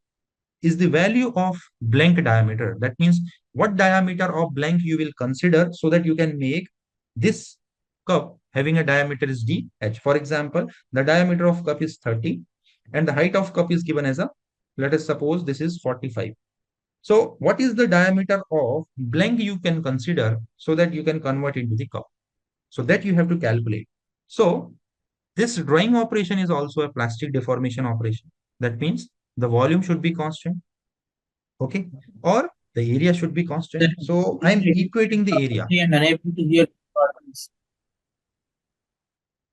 is the value of blank diameter. That means what diameter of blank you will consider so that you can make this cup having a diameter is d h. For example, the diameter of cup is 30 and the height of cup is given as a, let us suppose this is 45. So what is the diameter of blank you can consider so that you can convert into the cup? So that you have to calculate. So this drawing operation is also a plastic deformation operation. That means the volume should be constant. Okay, or the area should be Sir, constant. So I'm equating the area. I am unable to hear.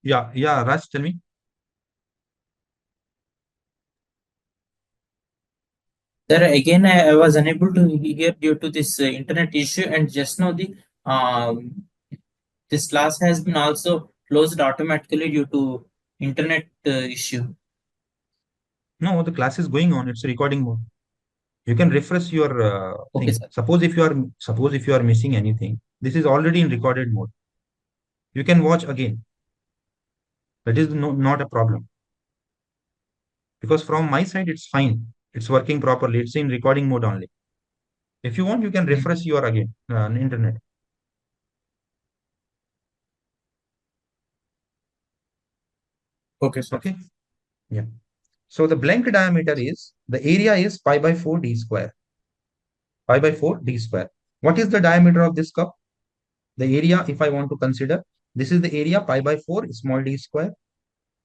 Yeah, Raj, tell me. Sir, again, I was unable to hear due to this internet issue, and just now the um, this class has been also closed automatically due to internet issue. No, the class is going on. It's a recording mode. You can refresh your Okay, thing. sir. Suppose if you are missing anything, this is already in recorded mode. You can watch again. That is not a problem because from my side it's fine. It's working properly. It's in recording mode only. If you want, you can refresh your again internet. Okay, sir. Okay. Yeah. So the blank diameter is the area is pi by 4 d square. Pi by 4 d square. What is the diameter of this cup? The area, if I want to consider, this is the area pi by 4 small d square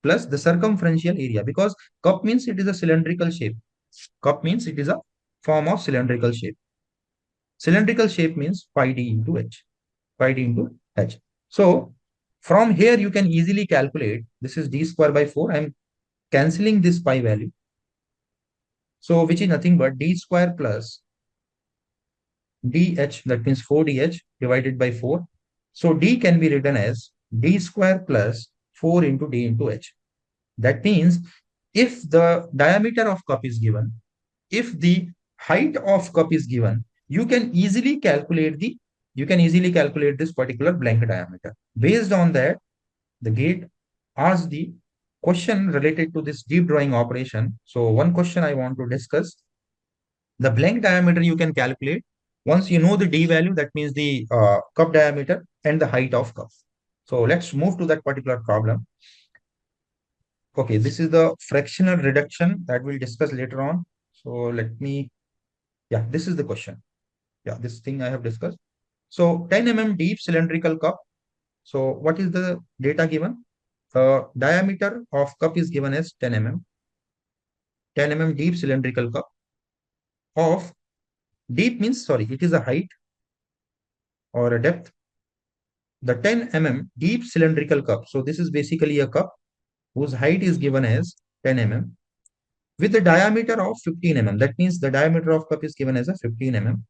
plus the circumferential area because cup means it is a cylindrical shape. Cup means it is a form of cylindrical shape. Cylindrical shape means pi d into h. Pi d into h. So from here you can easily calculate this is d square by 4. I'm cancelling this pi value. So which is nothing but d square plus dh, that means 4dh divided by 4. So d can be written as d square plus 4 into d into h. That means if the diameter of cup is given, if the height of cup is given, you can easily calculate this particular blank diameter. Based on that, the gate asks the question related to this deep drawing operation. So one question I want to discuss, the blank diameter you can calculate once you know the d value, that means the cup diameter and the height of cup. So let's move to that particular problem. Okay, this is the fractional reduction that we'll discuss later on. So let me, yeah, this is the question. Yeah, this thing I have discussed. So 10 deep cylindrical cup. So what is the data given? Diameter of cup is given as 10 deep cylindrical cup of, deep means, sorry, it is a height or a depth. The 10 deep cylindrical cup. So this is basically a cup whose height is given as 10 with the diameter of 15 That means the diameter of cup is given as a 15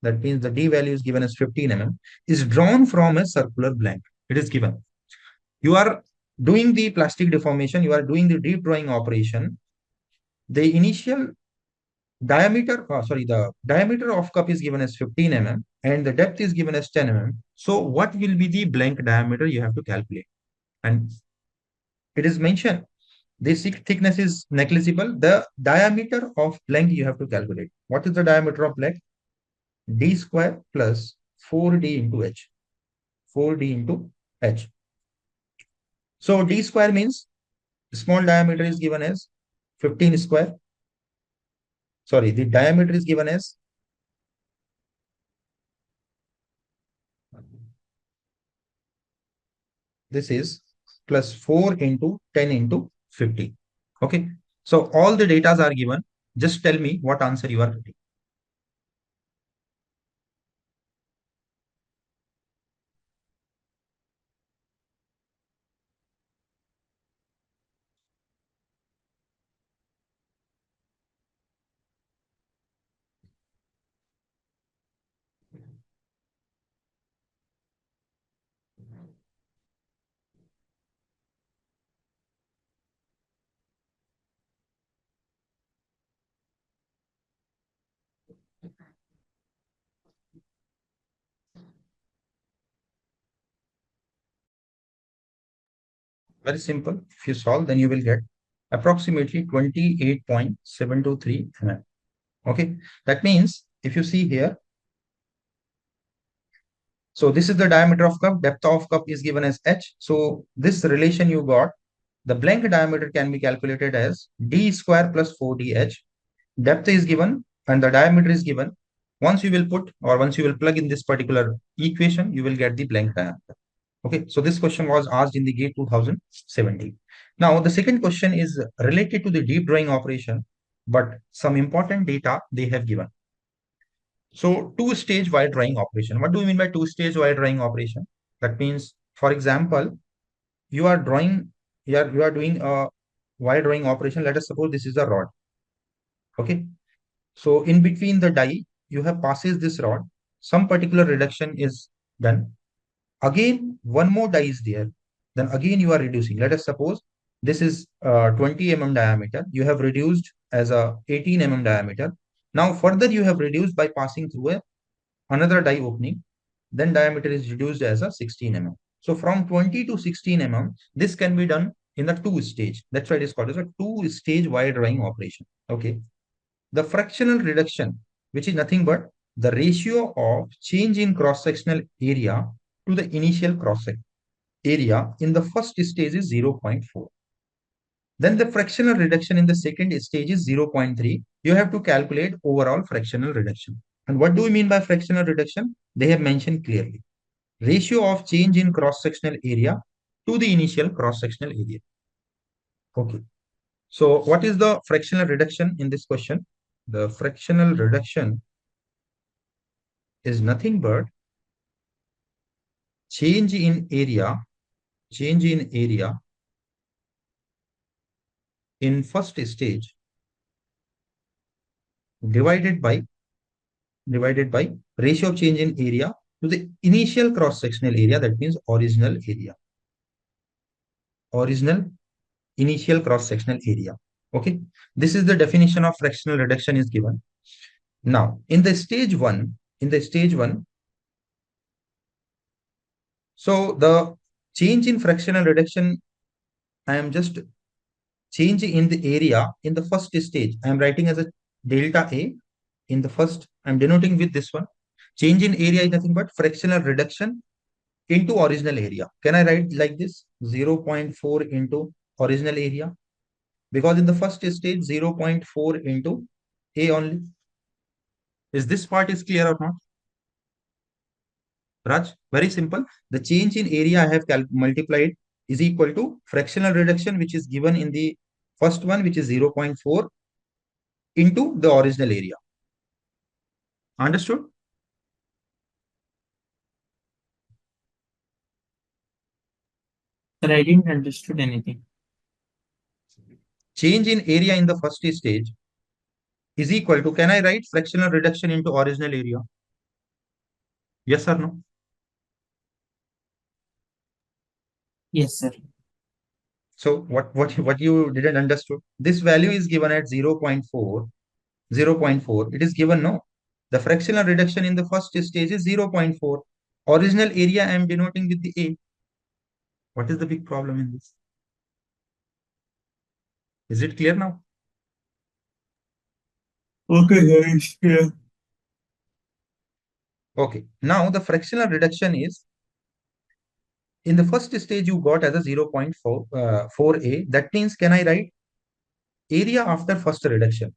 That means the d value is given as 15 is drawn from a circular blank. It is given. You are doing the plastic deformation. You are doing the deep drawing operation. The initial diameter, the diameter of cup is given as 15 and the depth is given as 10 So what will be the blank diameter you have to calculate? And it is mentioned the thickness is negligible. The diameter of blank you have to calculate. What is the diameter of blank? D square plus 4D into H. 4D into H. So D square means small diameter is given as 15 square. Sorry, the diameter is given as, this is plus 4 into 10 into 50. Okay. So all the datas are given. Just tell me what answer you are getting. Very simple. If you solve, then you will get approximately 28.723 mm. Okay. That means if you see here, so this is the diameter of cup, depth of cup is given as H. So this relation you got, the blank diameter can be calculated as D square plus 4DH. Depth is given and the diameter is given. Once you will put, or once you will plug in this particular equation, you will get the blank diameter. Okay, so this question was asked in the GATE 2017. Now, the second question is related to the deep drawing operation, but some important data they have given. So, two-stage wire drawing operation. What do you mean by two-stage wire drawing operation? That means, for example, you are drawing, you are doing a wire drawing operation. Let us suppose this is a rod. Okay, so in between the die, you have passes this rod. Some particular reduction is done. Again, one more die is there. Then again you are reducing. Let us suppose this is 20 diameter. You have reduced as a 18 diameter. Now further you have reduced by passing through another die opening. Then diameter is reduced as a 16 So from 20 to 16 this can be done in the two stage. That's why it is called as a two-stage wire drawing operation. Okay. The fractional reduction, which is nothing but the ratio of change in cross-sectional area to the initial cross-section area in the first stage is 0.4. Then the fractional reduction in the second stage is 0.3. You have to calculate overall fractional reduction. And what do we mean by fractional reduction? They have mentioned clearly. Ratio of change in cross-sectional area to the initial cross-sectional area. Okay. So what is the fractional reduction in this question? The fractional reduction is nothing but change in area, change in area in first stage divided by ratio of change in area to the initial cross-sectional area, that means original area. Original initial cross-sectional area. Okay. This is the definition of fractional reduction is given. Now, in the stage one, so the Change in fractional reduction, I am just changing in the area in the first stage. I am writing as a delta A in the first, I'm denoting with this one. Change in area is nothing but fractional reduction into original area. Can I write like this? 0.4 into original area. Because in the first stage, 0.4 into A only. Is this part is clear or not? Raj, very simple. The change in area I have multiplied is equal to fractional reduction, which is given in the first one, which is 0.4 into the original area. Understood? Sir, I didn't understood anything. Change in area in the first stage is equal to, can I write fractional reduction into original area? Yes or no? Yes, sir. So what you didn't understood? This value is given at 0.4. 0.4. It is given no. The fractional reduction in the first stage is 0.4. Original area I am denoting with the A. What is the big problem in this? Is it clear now? Okay, guys. Yeah. Okay. Now the fractional reduction is in the first stage you got as a 0.4 4A. That means can I write area after first reduction?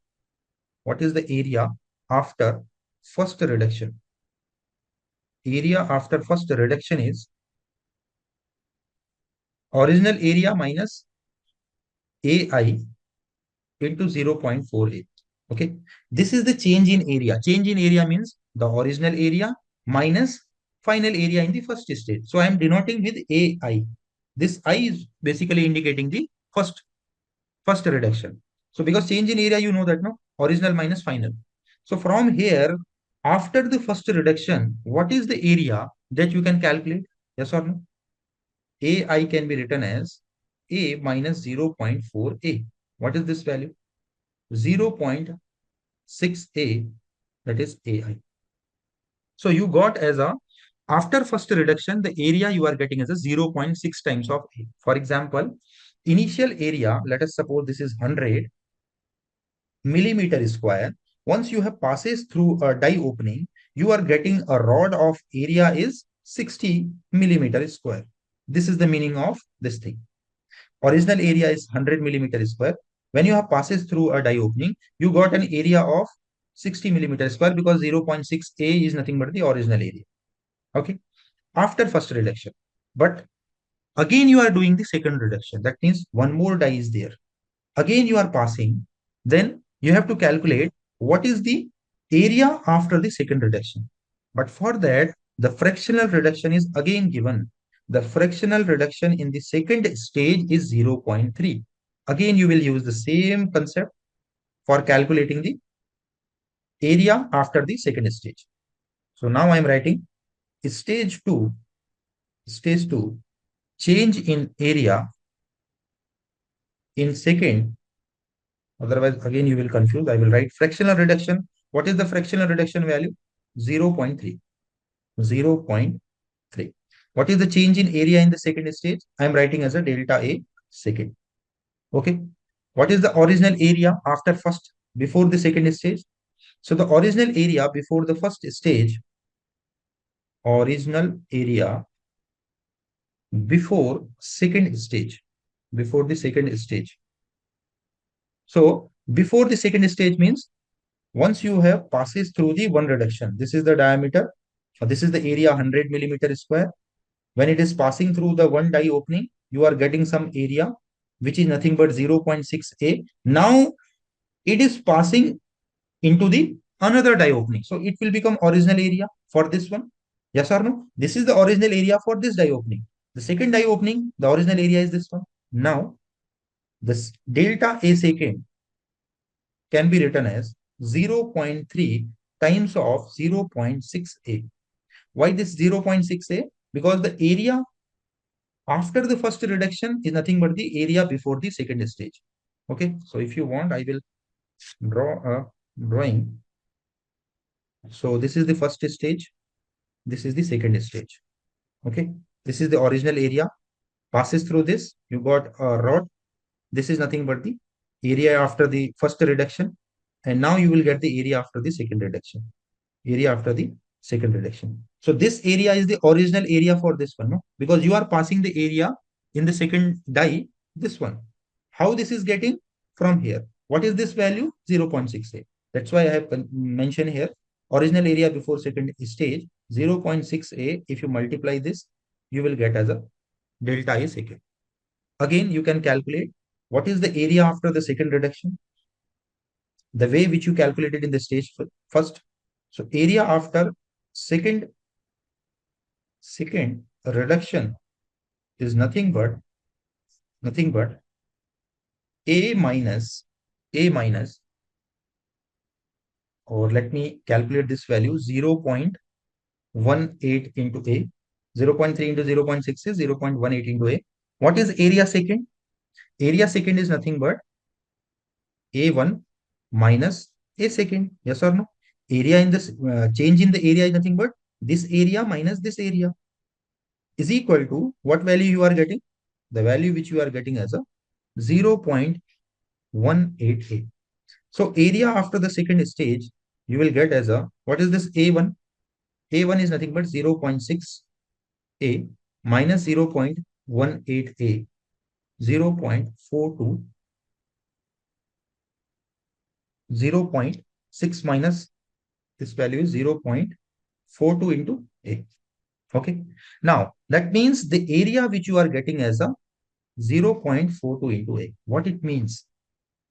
What is the area after first reduction? Area after first reduction is original area minus AI into 0.48. Okay. This is the change in area. Change in area means the original area minus final area in the first stage. So I am denoting with AI. This I is basically indicating the first reduction. So because change in area, you know that no, original minus final. So from here, after the first reduction, what is the area that you can calculate? Yes or no? AI can be written as A minus 0.4A. What is this value? 0.6A, that is AI. So you got as a, after first reduction, the area you are getting as a 0.6 times of A. For example, initial area, let us suppose this is 100 millimeter square. Once you have passes through a die opening, you are getting a rod of area is 60 millimeter square. This is the meaning of this thing. Original area is 100 millimeter square. When you have passes through a die opening, you got an area of 60 millimeter square because 0.6 A is nothing but the original area. Okay. After first reduction. But again, you are doing the second reduction. That means one more die is there. Again, you are passing. Then you have to calculate what is the area after the second reduction. But for that, the fractional reduction is again given. The fractional reduction in the second stage is 0.3. Again, you will use the same concept for calculating the area after the second stage. So now I'm writing stage 2, stage 2, change in area in second. Otherwise, again, you will confuse. I will write fractional reduction. What is the fractional reduction value? 0.3. 0.3. What is the change in area in the second stage? I am writing as a delta A second. Okay. What is the original area after first, before the second stage? So the original area before the first stage, original area before second stage, before the second stage. So before the second stage means once you have passes through the one reduction, this is the diameter, this is the area 100 millimeter square. When it is passing through the one die opening, you are getting some area which is nothing but 0.6A. Now it is passing into the another die opening. So it will become original area for this one. Yes or no? This is the original area for this die opening. The second die opening, the original area is this one. Now this delta A second can be written as 0.3 times of 0.6A. Why this 0.6A? Because the area after the first reduction is nothing but the area before the second stage. Okay, so if you want, I will draw a drawing. So this is the first stage. This is the second stage. Okay, this is the original area. passes through this, you got a rod. This is nothing but the area after the first reduction. And now you will get the area after the second reduction. Area after the second reduction. So this area is the original area for this one, no? Because you are passing the area in the second die, this one. How this is getting? From here. What is this value? 0.68. That's why I have mentioned here, original area before second stage, 0.6a. If you multiply this, you will get as a delta A second. Again, you can calculate what is the area after the second reduction. The way which you calculated in the stage first. So area after second reduction is nothing but a minus, or let me calculate this value, 0.18 into a. 0.3 into 0.6 is 0.18 into a. What is area second? Area second is nothing but a1 minus a second. Yes or no? Area in this change in the area is nothing but this area minus this area is equal to what value you are getting? The value which you are getting as a 0.188. So area after the second stage, you will get as a, what is this A1? A1 is nothing but 0.6A minus 0.18A, 0.42, 0.6 minus this value is 0.42 into A. Okay. Now, that means the area which you are getting as a 0.42 into A. What it means?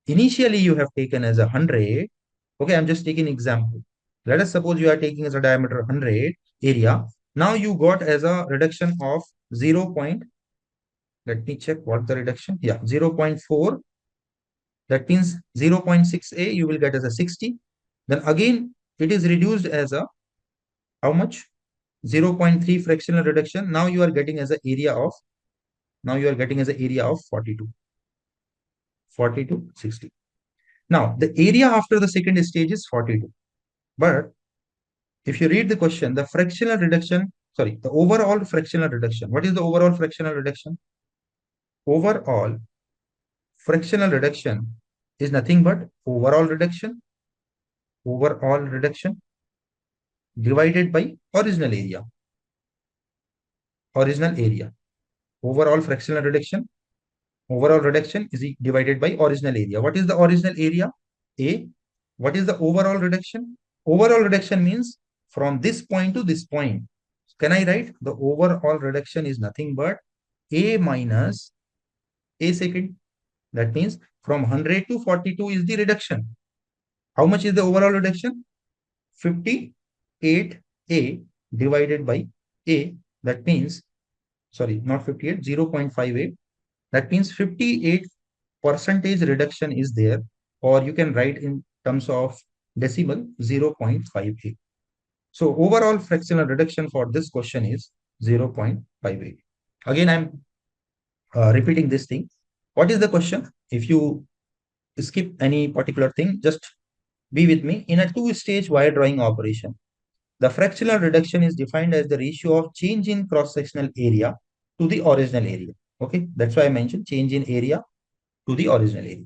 Initially, you have taken as a 100. Okay, I'm just taking example. Let us suppose you are taking as a diameter 100 area. Now you got as a reduction of 0. Let me check what the reduction. Yeah, 0.4. That means 0.6a you will get as a 60. Then again, it is reduced as a how much? 0.3 fractional reduction. Now you are getting as an area of 42. 60. Now the area after the second stage is 42. But if you read the question, the fractional reduction, sorry, the overall fractional reduction. What is the overall fractional reduction? Overall fractional reduction is nothing but overall reduction divided by original area. Original area. Overall fractional reduction. Overall reduction is divided by original area. What is the original area? A. What is the overall reduction? Overall reduction means from this point to this point. Can I write the overall reduction is nothing but a minus a second? That means from 100 to 42 is the reduction. How much is the overall reduction? 58a divided by a. That means, sorry, not 58, 0.58. That means 58% reduction is there, or you can write in terms of decimal 0.58. So overall fractional reduction for this question is 0.58. Again, I'm repeating this thing. What is the question? If you skip any particular thing, just be with me. In a two-stage wire drawing operation, the fractional reduction is defined as the ratio of change in cross-sectional area to the original area. Okay, that's why I mentioned change in area to the original area.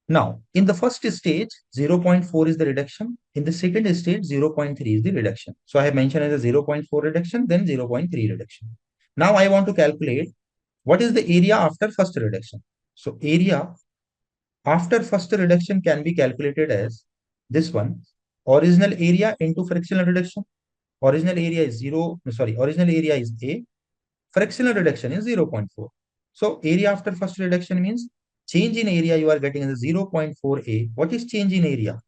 Now, in the first stage, 0.4 is the reduction. In the second stage, 0.3 is the reduction. So I have mentioned as a 0.4 reduction, then 0.3 reduction. Now I want to calculate what is the area after first reduction. So area after first reduction can be calculated as this one, original area into fractional reduction. Original area is original area is A, fractional reduction is 0.4. So area after first reduction means change in area you are getting as 0.4a. What is change in area?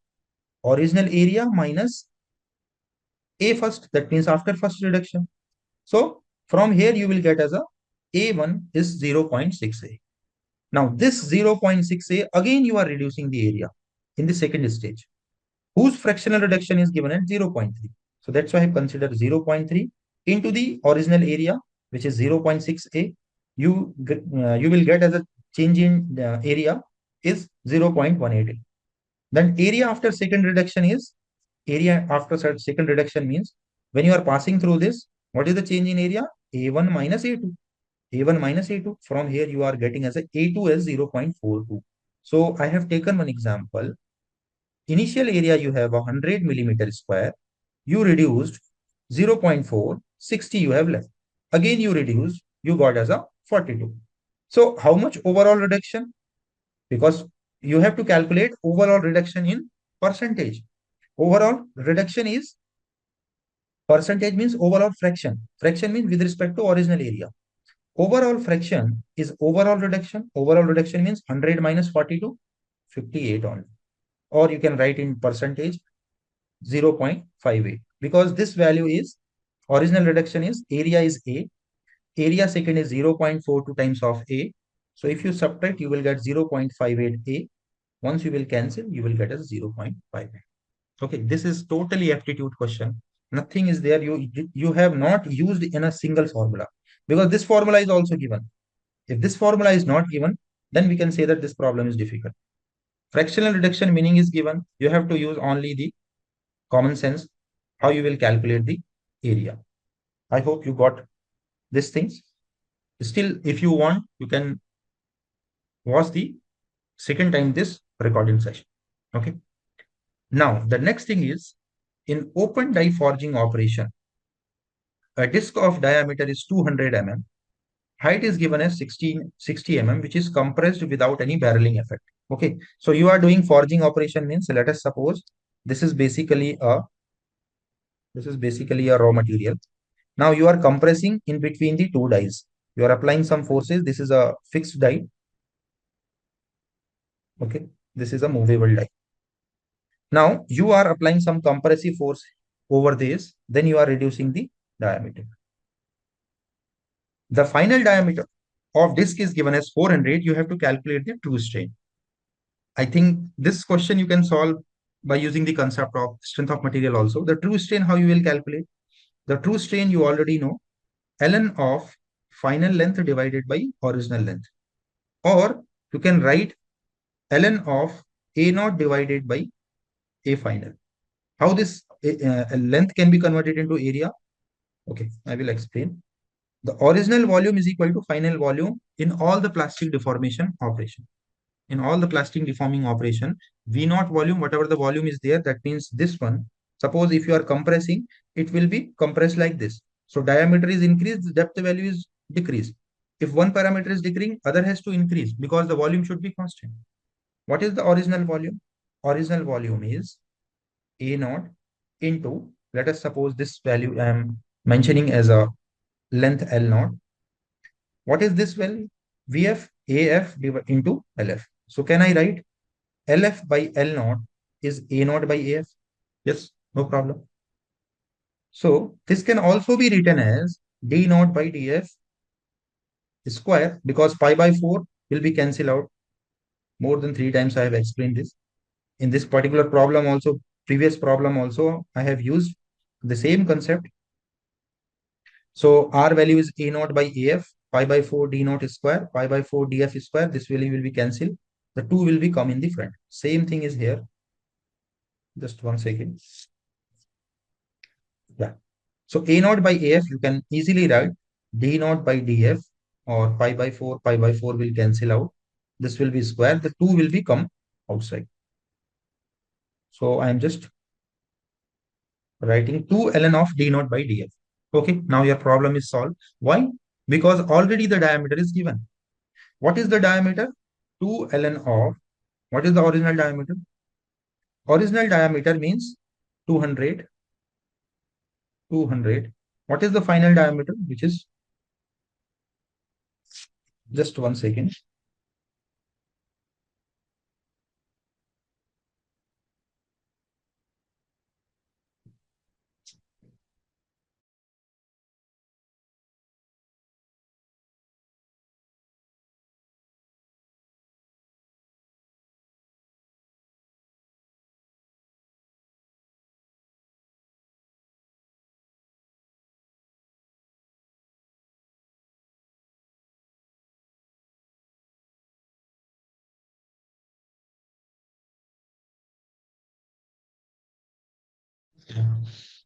Original area minus a first. That means after first reduction. So from here you will get as a a1 is 0.6a. Now this 0.6a again you are reducing the area in the second stage, whose fractional reduction is given at 0.3. So that's why I consider 0.3 into the original area, which is 0.6a. You will get as a change in area is 0.188. Then area after second reduction is second reduction means when you are passing through this, what is the change in area? A1 minus A2. A1 minus A2. From here, you are getting as a A2 as 0.42. So I have taken one example. Initial area you have 100 millimeter square. You reduced 0.4, 60 you have left. Again, you reduced, you got as a 42. So how much overall reduction? Because you have to calculate overall reduction in percentage. Overall reduction is percentage means overall fraction. Fraction means with respect to original area. Overall fraction is overall reduction. Overall reduction means 100 minus 42, 58 only. Or you can write in percentage 0.58 because this value is original reduction is area is A. Area second is 0.42 times of A. So if you subtract, you will get 0.58 A. Once you will cancel, you will get as 0.58. Okay, this is totally aptitude question. Nothing is there. You have not used in a single formula because this formula is also given. If this formula is not given, then we can say that this problem is difficult. Fractional reduction meaning is given. You have to use only the common sense how you will calculate the area. I hope you got these things. Still, if you want, you can watch the second time this recording session. Okay. Now, the next thing is in open die forging operation, a disc of diameter is 200 mm. Height is given as 60 mm, which is compressed without any barreling effect. Okay. So you are doing forging operation means let us suppose this is basically a raw material. Now you are compressing in between the two dies. You are applying some forces. This is a fixed die. Okay. This is a movable die. Now you are applying some compressive force over this. Then you are reducing the diameter. The final diameter of disc is given as 400. You have to calculate the true strain. I think this question you can solve by using the concept of strength of material also. The true strain, how you will calculate? The true strain you already know. Ln of final length divided by original length. Or you can write ln of A naught divided by A final. How this length can be converted into area? Okay, I will explain. The original volume is equal to final volume in all the plastic deformation operation. In all the plastic deforming operation, V naught volume, whatever the volume is there, that means this one. Suppose if you are compressing, it will be compressed like this. So diameter is increased, the depth value is decreased. If one parameter is decreasing, other has to increase because the volume should be constant. What is the original volume? Original volume is A naught into, let us suppose this value I am mentioning as a length L naught. What is this value? VF AF into LF. So can I write LF by L naught is A naught by AF? Yes, no problem. So this can also be written as D naught by DF square because pi by 4 will be cancelled out. More than 3 times I have explained this. In this particular problem also, previous problem also, I have used the same concept. So R value is A naught by AF, pi by 4 D naught square, pi by 4 DF square. This value will be cancelled. The 2 will be come in the front. Same thing is here. Just 1 second. Yeah. So A naught by AF, you can easily write D naught by DF or pi by 4 will cancel out. This will be square. The 2 will be come outside. So I am just writing 2 ln of D naught by DF. Okay, now your problem is solved. Why? Because already the diameter is given. What is the diameter? 2 ln of, what is the original diameter? Original diameter means 200. 200. What is the final diameter? Which is, just 1 second.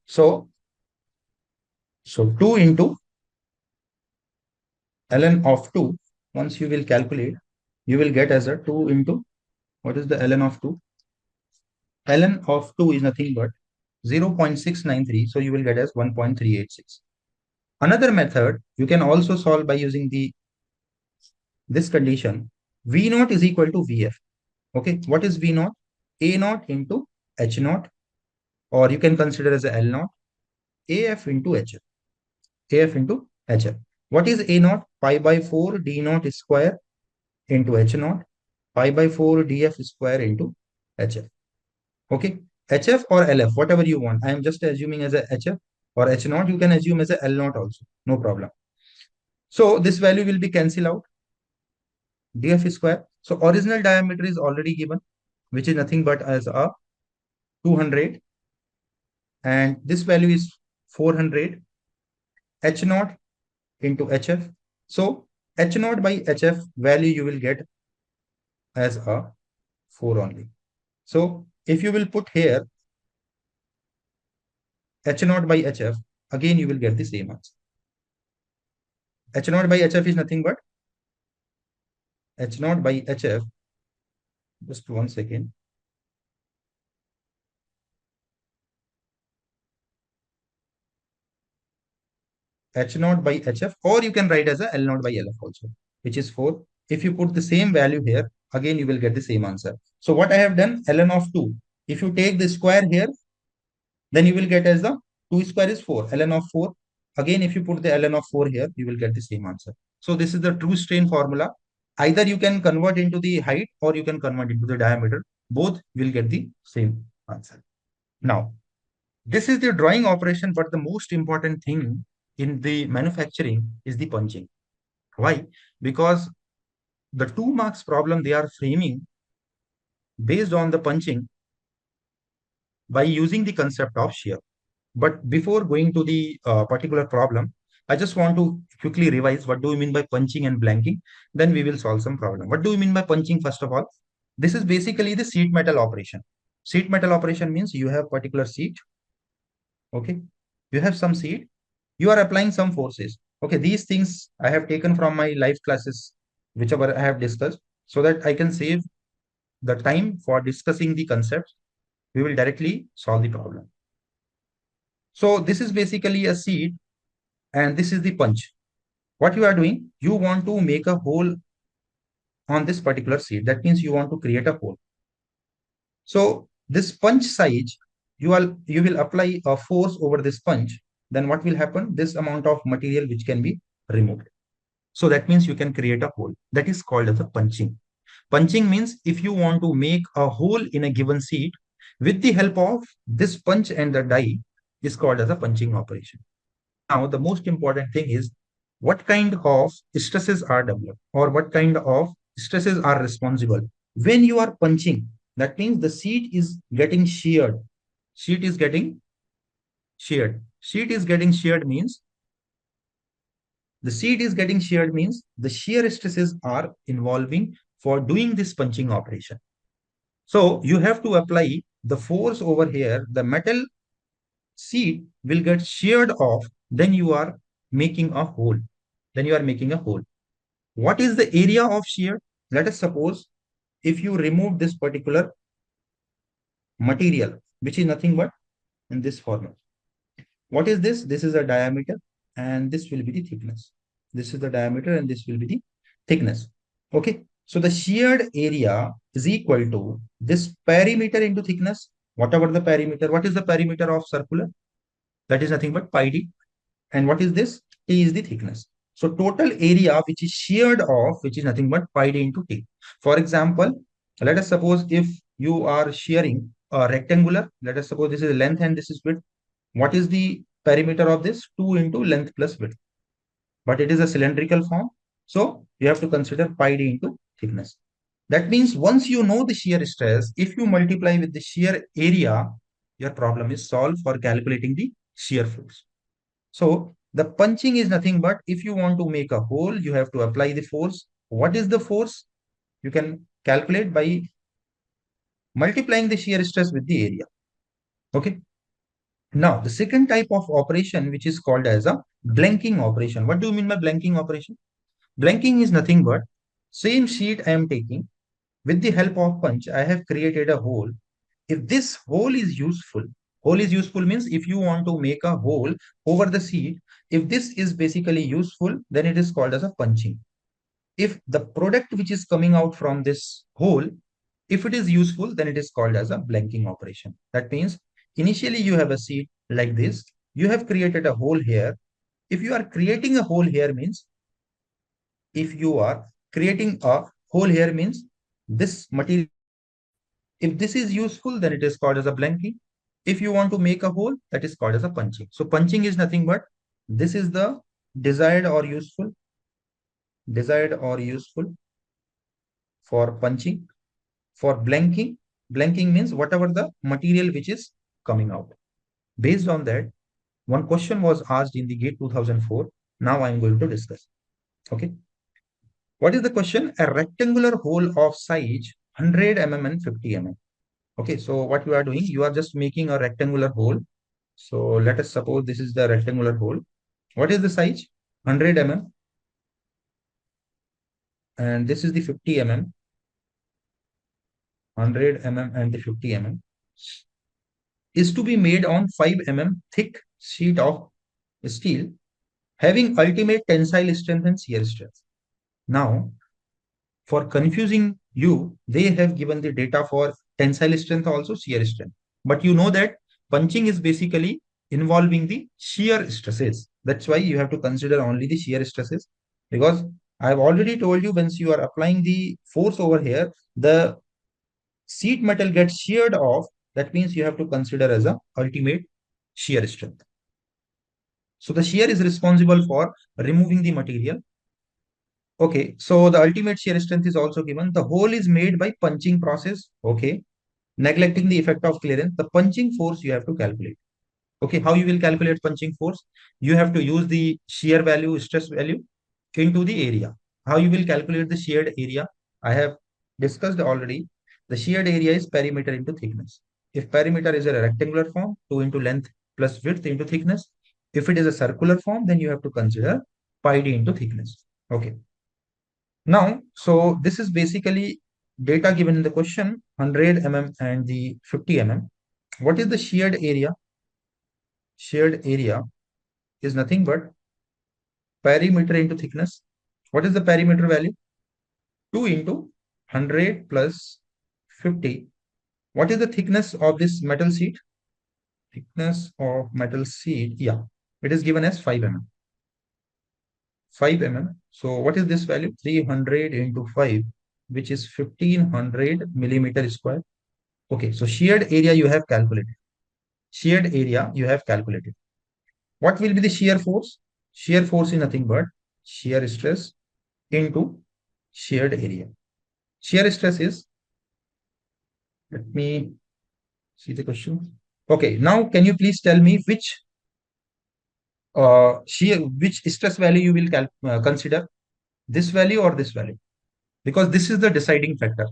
So, so 2 into ln of 2, once you will calculate, you will get as a 2 into, what is the ln of 2? ln of 2 is nothing but 0.693. So you will get as 1.386. Another method, you can also solve by using this condition. V naught is equal to Vf. Okay, what is V naught? A naught into H naught, or you can consider as a L naught, AF into HF. AF into HF. What is A naught? Pi by 4 D naught square into H naught, pi by 4 DF square into HF. Okay, HF or LF, whatever you want. I am just assuming as a HF, or H naught, you can assume as a L naught also, no problem. So this value will be cancelled out, DF square. So original diameter is already given, which is nothing but as a 200, and this value is 400, H naught into HF. So H naught by HF value you will get as a 4 only. So if you will put here H naught by HF, again you will get the same answer. H naught by HF is nothing but H naught by HF, just 1 second. H naught by HF, or you can write as a L naught by LF also, which is 4. If you put the same value here, again you will get the same answer. So what I have done, ln of 2, if you take the square here, then you will get as the 2 square is 4, ln of 4. Again, if you put the ln of 4 here, you will get the same answer. So this is the true strain formula. Either you can convert into the height or you can convert into the diameter. Both will get the same answer. Now, this is the drawing operation, but the most important thing in the manufacturing is the punching. Why? Because the 2 marks problem they are framing based on the punching by using the concept of shear. But before going to the particular problem, I just want to quickly revise what do we mean by punching and blanking. Then we will solve some problem. What do we mean by punching? First of all, this is basically the sheet metal operation. Sheet metal operation means you have particular sheet. Okay, you have some sheet. You are applying some forces. Okay, these things I have taken from my live classes, whichever I have discussed, so that I can save the time for discussing the concepts. We will directly solve the problem. So this is basically a sheet, and this is the punch. What you are doing, you want to make a hole on this particular sheet. That means you want to create a hole. So this punch size, you will apply a force over this punch. Then what will happen? This amount of material which can be removed. So that means you can create a hole. That is called as a punching. Punching means if you want to make a hole in a given sheet with the help of this punch and the die is called as a punching operation. Now, the most important thing is what kind of stresses are developed, or what kind of stresses are responsible when you are punching. That means the sheet is getting sheared. Sheet is getting sheared. Sheet is getting sheared means the shear stresses are involving for doing this punching operation. So you have to apply the force over here. The metal sheet will get sheared off. Then you are making a hole. What is the area of shear? Let us suppose if you remove this particular material, which is nothing but in this format. What is this? This is a diameter, and this will be the thickness. This is the diameter, and this will be the thickness. Okay. So the sheared area is equal to this perimeter into thickness. Whatever the perimeter, what is the perimeter of circular? That is nothing but pi d. And what is this? T is the thickness. So total area which is sheared off, which is nothing but pi d into T. For example, let us suppose if you are shearing a rectangular, let us suppose this is length and this is width. What is the perimeter of this? 2 into length plus width. But it is a cylindrical form. So you have to consider pi d into thickness. That means once you know the shear stress, if you multiply with the shear area, your problem is solved for calculating the shear force. So the punching is nothing but if you want to make a hole, you have to apply the force. What is the force? You can calculate by multiplying the shear stress with the area. Okay. Now, the second type of operation, which is called as a blanking operation. What do you mean by blanking operation? Blanking is nothing but same sheet I am taking. With the help of punch, I have created a hole. If this hole is useful means if you want to make a hole over the sheet, if this is basically useful, then it is called as a punching. If the product which is coming out from this hole, if it is useful, then it is called as a blanking operation. That means initially you have a sheet like this. You have created a hole here. If you are creating a hole here means, if you are creating a hole here means this material, if this is useful, then it is called as a blanking. If you want to make a hole, that is called as a punching. So punching is nothing but this is the desired or useful, desired or useful for punching. For blanking, blanking means whatever the material which is coming out. Based on that, one question was asked in the GATE 2004. Now I am going to discuss. Okay. What is the question? A rectangular hole of size 100 mm and 50 mm. Okay. So what you are doing, you are just making a rectangular hole. So let us suppose this is the rectangular hole. What is the size? 100 mm. And this is the 50 mm. 100 mm and the 50 mm is to be made on 5 mm thick sheet of steel having ultimate tensile strength and shear strength. Now, for confusing you, they have given the data for tensile strength also, shear strength. But you know that punching is basically involving the shear stresses. That's why you have to consider only the shear stresses, because I've already told you once you are applying the force over here, the sheet metal gets sheared off. That means you have to consider as a ultimate shear strength. So the shear is responsible for removing the material. Okay, so the ultimate shear strength is also given. The hole is made by punching process. Okay, neglecting the effect of clearance. The punching force you have to calculate. Okay, how you will calculate punching force? You have to use the shear value, stress value into the area. How you will calculate the sheared area? I have discussed already. The sheared area is perimeter into thickness. If perimeter is a rectangular form, 2 into length plus width into thickness. If it is a circular form, then you have to consider pi d into thickness. Okay. Now, so this is basically data given in the question 100 mm and the 50 mm. What is the sheared area? Sheared area is nothing but perimeter into thickness. What is the perimeter value? 2 into 100 plus 50. What is the thickness of this metal sheet? Thickness of metal sheet, yeah, it is given as 5 mm. 5 mm. So what is this value? 300 into 5, which is 1500 millimeter square. Okay, so sheared area you have calculated. Sheared area you have calculated. What will be the shear force? Shear force is nothing but shear stress into sheared area. Shear stress is, let me see the question. Okay, now can you please tell me which which stress value you will consider? This value or this value? Because this is the deciding factor.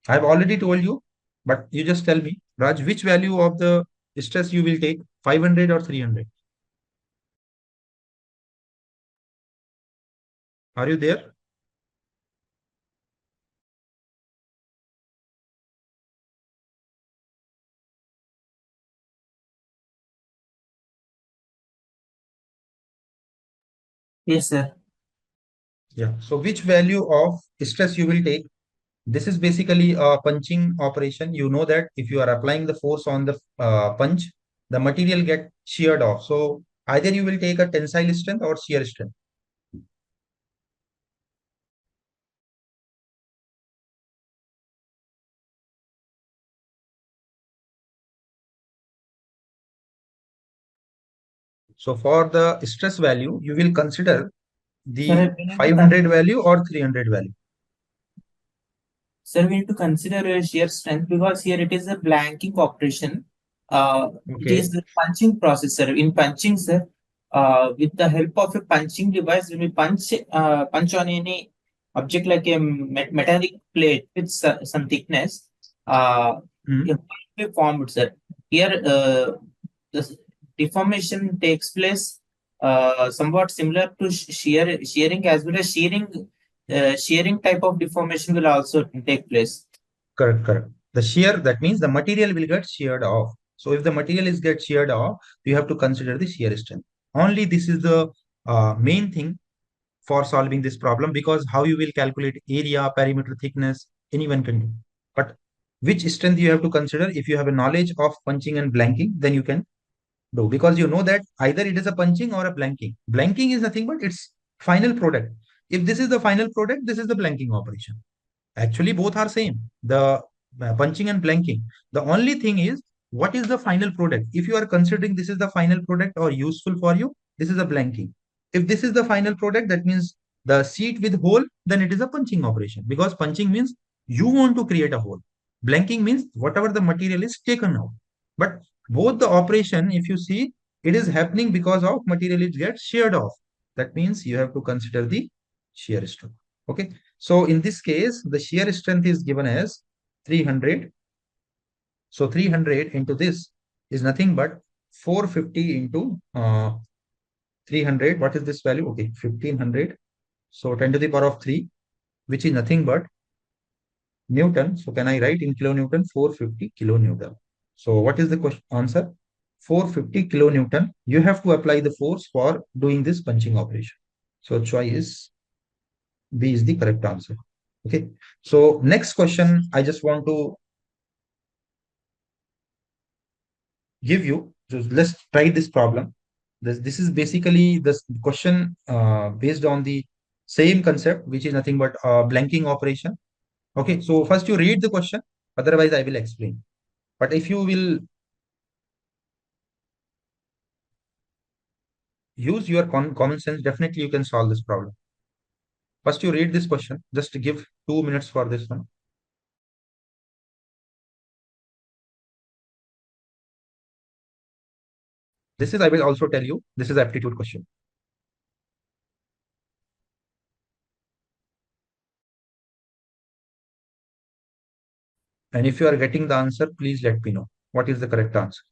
I've already told you, but you just tell me, Raj, which value of the stress you will take, 500 or 300? Are you there? Yes, sir. Yeah. So which value of stress you will take? This is basically a punching operation. You know that if you are applying the force on the punch, the material get sheared off. So either you will take a tensile strength or shear strength. So for the stress value, you will consider Sir, the we need to 500 value or 300 value. Sir, we need to consider shear strength because here it is a blanking operation. It is Okay. the punching process, sir. In punching, sir, with the help of a punching device, when we punch on any object like a metallic plate with some thickness, a Mhm. point will be formed, sir. Here, the deformation takes place somewhat similar to shearing as well as shearing type of deformation will also take place. Correct, correct. The shear, that means the material will get sheared off. So if the material is get sheared off, you have to consider the shear strength. Only this is the main thing for solving this problem, because how you will calculate area, perimeter thickness, anyone can do. But which strength you have to consider, if you have a knowledge of punching and blanking, then you can do, because you know that either it is a punching or a blanking. Blanking is nothing but its final product. If this is the final product, this is the blanking operation. Actually, both are same. The punching and blanking. The only thing is, what is the final product? If you are considering this is the final product or useful for you, this is a blanking. If this is the final product, that means the seat with hole, then it is a punching operation, because punching means you want to create a hole. Blanking means whatever the material is taken out. But both the operation, if you see, it is happening because of material is get sheared off. That means you have to consider the shear strength. Okay. So in this case, the shear strength is given as 300. So 300 into this is nothing but 450 into 300. What is this value? Okay, 1500. So 10 to the power of 3, which is nothing but Newton. So can I write in kilonewton? 450 kilonewton. So what is the question answer? 450 kilonewton. You have to apply the force for doing this punching operation. So choice B is the correct answer. Okay. So next question, I just want to give you. So let's try this problem. This is basically this question based on the same concept, which is nothing but blanking operation. Okay. So first you read the question. Otherwise, I will explain. But if you will use your common sense, definitely you can solve this problem. First, you read this question. Just give 2 minutes for this one. This is, I will also tell you, this is aptitude question. And if you are getting the answer, please let me know what is the correct answer.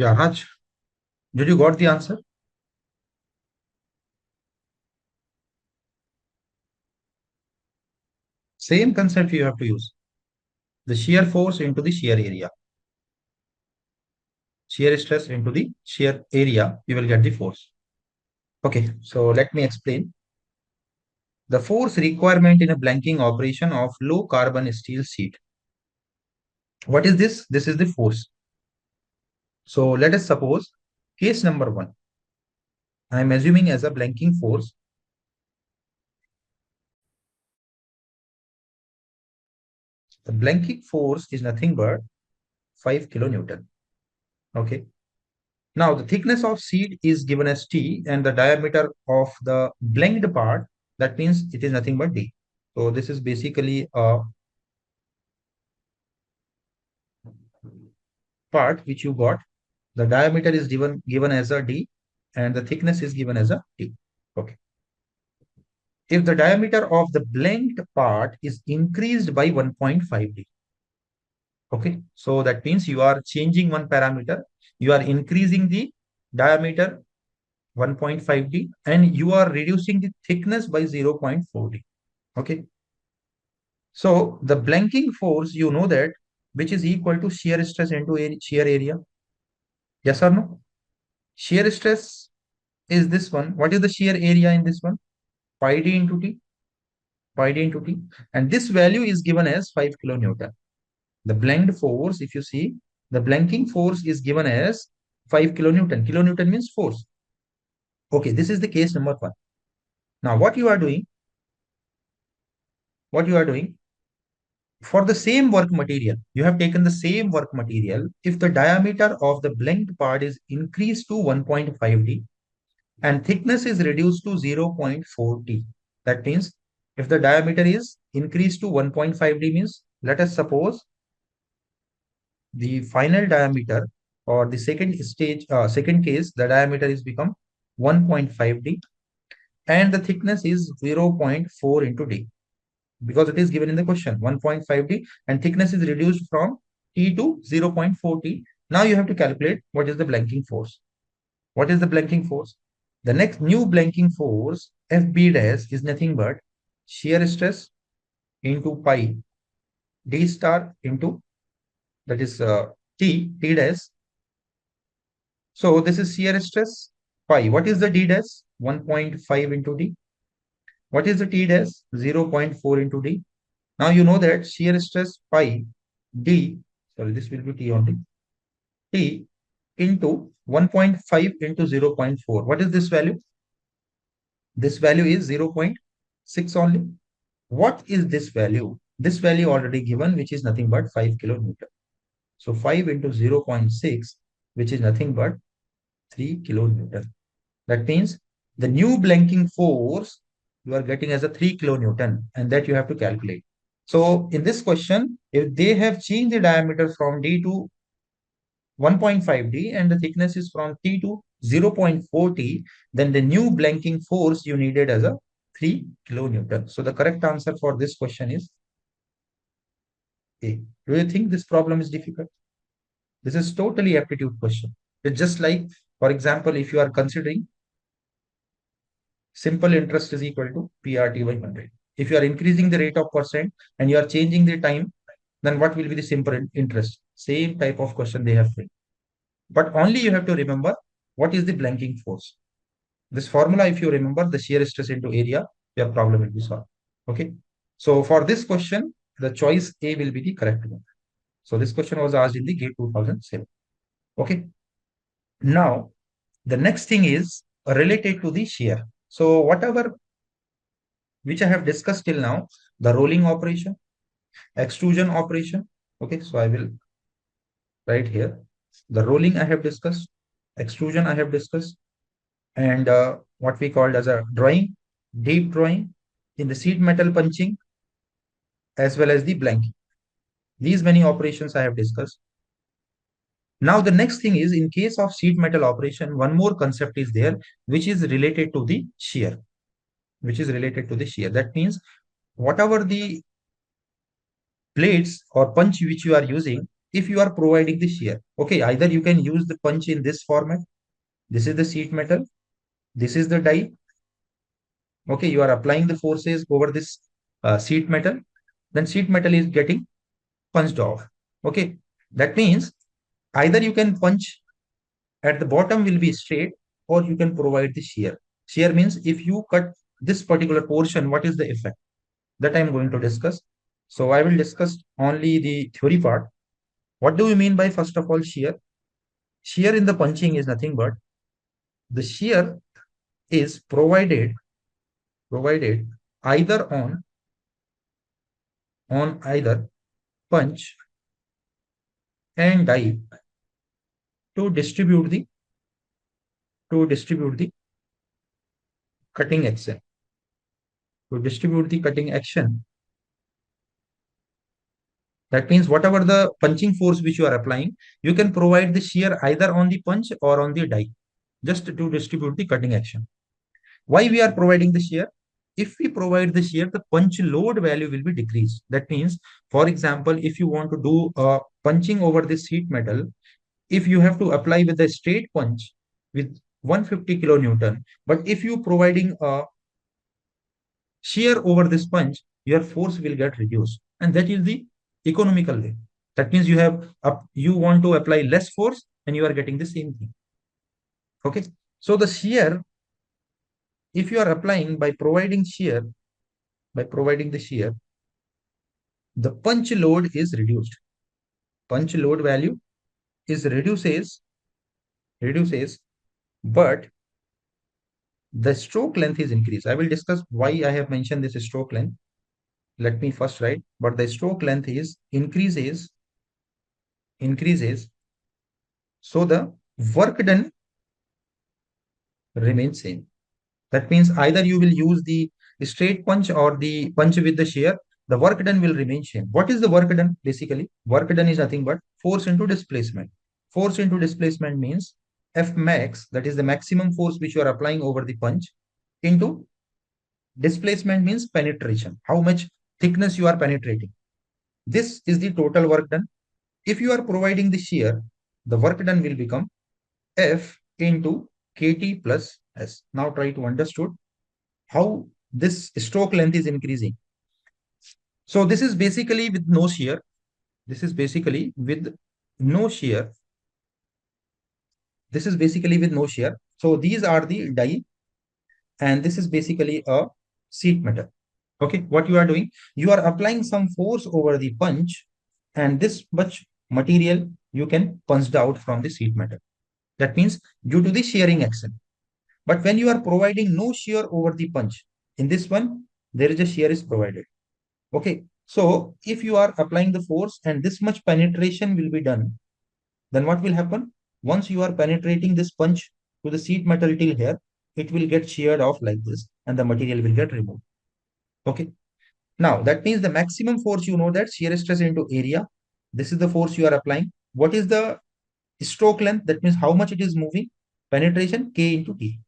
Yeah, Raj, did you got the answer? Same concept you have to use. The shear force into the shear area. Shear stress into the shear area, you will get the force. Okay, so let me explain. The force requirement in a blanking operation of low carbon steel sheet. What is this? This is the force. So let us suppose case number one. I am assuming as a blanking force. The blanking force is nothing but 5 kilonewton. Okay. Now the thickness of sheet is given as T and the diameter of the blanked part, that means it is nothing but D. So this is basically a part which you got. The diameter is given as a D and the thickness is given as a T. Okay. If the diameter of the blanked part is increased by 1.5 D. Okay. So that means you are changing one parameter. You are increasing the diameter 1.5D and you are reducing the thickness by 0.4D. Okay. So the blanking force, you know that, which is equal to shear stress into shear area. Yes or no? Shear stress is this one. What is the shear area in this one? Pi d into T. Pi d into T. And this value is given as 5 kilonewton. The blanked force, if you see, the blanking force is given as 5 kilonewton. Kilonewton means force. Okay, this is the case number one. Now, what you are doing, for the same work material, you have taken the same work material. If the diameter of the blanked part is increased to 1.5D and thickness is reduced to 0.4D, that means if the diameter is increased to 1.5D means, let us suppose the final diameter or the second case, the diameter is become 1.5D and the thickness is 0.4 into D, because it is given in the question 1.5D and thickness is reduced from T to 0.4T. Now you have to calculate what is the blanking force. What is the blanking force? The next new blanking force FB dash is nothing but shear stress into pi D star into, that is T dash. So this is shear stress pi. What is the D dash? 1.5 into D. What is the T dash? 0.4 into D. Now you know that shear stress pi D, sorry, this will be T only, T into 1.5 into 0.4. What is this value? This value is 0.6 only. What is this value? This value already given, which is nothing but 5 kilonewton. So 5 into 0.6, which is nothing but 3 kilonewton. That means the new blanking force you are getting as a 3 kilonewton, and that you have to calculate. So in this question, if they have changed the diameter from D to 1.5D and the thickness is from T to 0.4T, then the new blanking force you needed as a 3 kilonewton. So the correct answer for this question is A. Do you think this problem is difficult? This is totally aptitude question. It's just like, for example, if you are considering simple interest is equal to PRT by 100. If you are increasing the rate of percent and you are changing the time, then what will be the simple interest? Same type of question they have framed. But only you have to remember what is the blanking force. This formula, if you remember, the shear stress into area, your problem will be solved. Okay. So for this question, the choice A will be the correct one. So this question was asked in the GATE 2007. Okay. Now, the next thing is related to the shear. So whatever which I have discussed till now, the rolling operation, extrusion operation. Okay. So I will write here. The rolling I have discussed, extrusion I have discussed, and what we called as a drawing, deep drawing, in the sheet metal punching, as well as the blanking. These many operations I have discussed. Now the next thing is, in case of sheet metal operation, one more concept is there, which is related to the shear, That means whatever the plates or punch which you are using, if you are providing the shear. Okay, either you can use the punch in this format. This is the sheet metal. This is the die. Okay, you are applying the forces over this sheet metal. Then sheet metal is getting punched off. Okay, that means either you can punch at the bottom will be straight, or you can provide the shear. Shear means if you cut this particular portion, what is the effect? That I am going to discuss. So I will discuss only the theory part. What do we mean by, first of all, shear? Shear in the punching is nothing but the shear is provided either on either punch and die to distribute the cutting action. To distribute the cutting action, that means whatever the punching force which you are applying, you can provide the shear either on the punch or on the die, just to distribute the cutting action. Why we are providing the shear? If we provide the shear, the punch load value will be decreased. That means, for example, if you want to do punching over this sheet metal, if you have to apply with a straight punch with 150 kilonewton, but if you providing a shear over this punch, your force will get reduced, and that is the economical way. That means you want to apply less force and you are getting the same thing. Okay, so the shear, if you are applying by providing the shear, the punch load is reduced. Punch load value is reduces, but the stroke length is increased. I will discuss why I have mentioned this stroke length. Let me first write, but the stroke length is increases, so the work done remains same. That means either you will use the straight punch or the punch with the shear, the work done will remain same. What is the work done? Basically, work done is nothing but force into displacement. Force into displacement means F max, that is the maximum force which you are applying over the punch, into displacement means penetration, how much thickness you are penetrating. This is the total work done. If you are providing the shear, the work done will become F into KT plus S. Now try to understood how this stroke length is increasing. So this is basically with no shear. This is basically with no shear. This is basically with no shear. So these are the die, and this is basically a sheet metal. Okay, what you are doing, you are applying some force over the punch, and this much material you can punched out from the sheet metal. That means due to the shearing action. But when you are providing no shear over the punch, in this one, there is a shear is provided. Okay, so if you are applying the force and this much penetration will be done, then what will happen? Once you are penetrating this punch to the sheet metal till here, it will get sheared off like this and the material will get removed. Okay, now that means the maximum force, you know, that shear stress into area. This is the force you are applying. What is the stroke length? That means how much it is moving. Penetration K into T.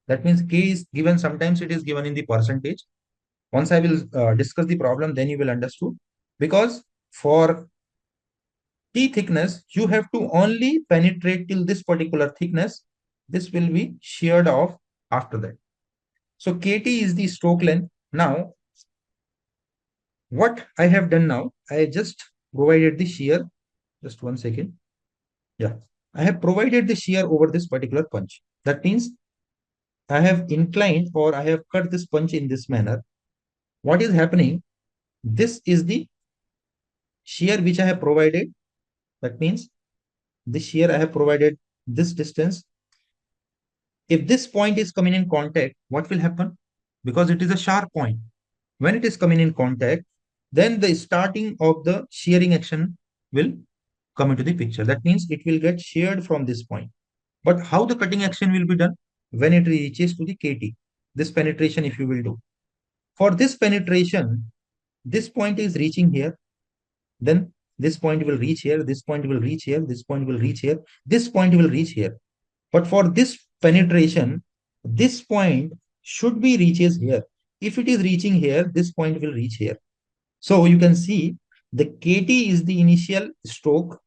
That means K is given, sometimes it is given in the percentage. Once I will discuss the problem, then you will understood. Because for T thickness, you have to only penetrate till this particular thickness. This will be sheared off after that. So KT is the stroke length. Now, what I have done now, I just provided the shear. Just 1 second. Yeah, I have provided the shear over this particular punch. That means I have inclined or I have cut this punch in this manner. What is happening? This is the shear which I have provided. That means this shear I have provided this distance. If this point is coming in contact, what will happen? Because it is a sharp point. When it is coming in contact, then the starting of the shearing action will come into the picture. That means it will get sheared from this point. But how the cutting action will be done? When it reaches to the KT, this penetration if you will do. For this penetration, this point is reaching here, then this point will reach here, this point will reach here, this point will reach here, this point will reach here. But for this penetration, this point should be reaches here. If it is reaching here, this point will reach here. So you can see the KT is the initial stroke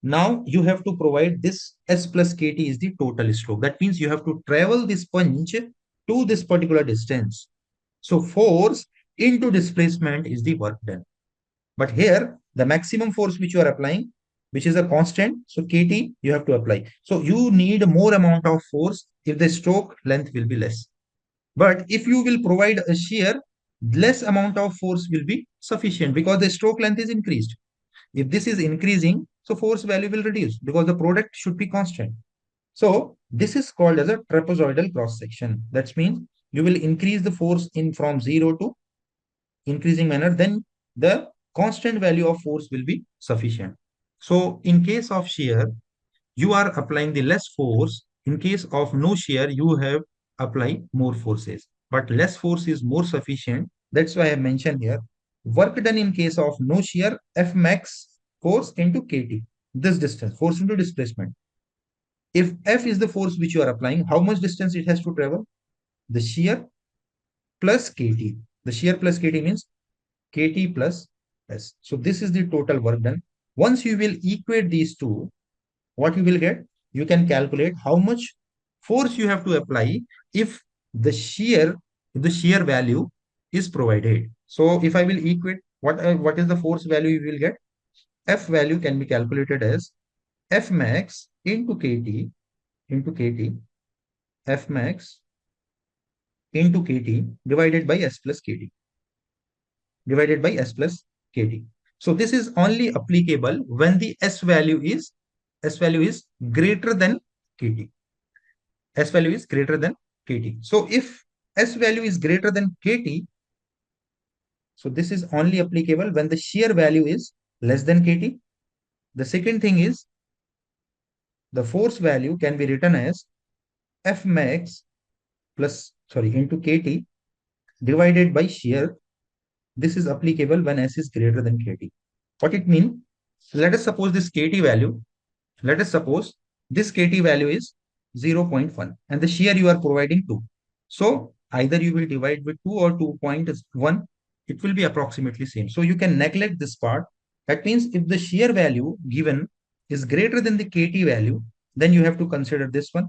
Now you have to provide this S plus KT is the total stroke. That means you have to travel this punch to this particular distance. So force into displacement is the work done. But here, the maximum force which you are applying, which is a constant, so KT, you have to apply. So you need more amount of force if the stroke length will be less. But if you will provide a shear, less amount of force will be sufficient because the stroke length is increased. If this is increasing, so force value will reduce because the product should be constant. So this is called as a trapezoidal cross section. That means you will increase the force in from 0 to increasing manner, then the constant value of force will be sufficient. So in case of shear, you are applying the less force. In case of no shear, you have apply more forces, but less force is more sufficient. That's why I mentioned here work done in case of no shear, F max force into KT, this distance, force into displacement. If F is the force which you are applying, how much distance it has to travel? The shear plus KT. The shear plus KT means KT plus S. So this is the total work done. Once you will equate these two, what you will get? You can calculate how much force you have to apply if the shear value is provided. So if I will equate what is the force value you will get? F value can be calculated as F max into KT, F max into KT divided by S plus KT, divided by S plus KT. So this is only applicable when the S value is greater than KT. S value is greater than KT. So if S value is greater than KT, so this is only applicable when the shear value is less than KT. The second thing is the force value can be written as F max into KT divided by shear. This is applicable when S is greater than KT. What it means? Let us suppose this KT value. Let us suppose this KT value is 0.1 and the shear you are providing 2. So either you will divide with 2 or 2.1. It will be approximately same. So you can neglect this part. That means if the shear value given is greater than the KT value, then you have to consider this one.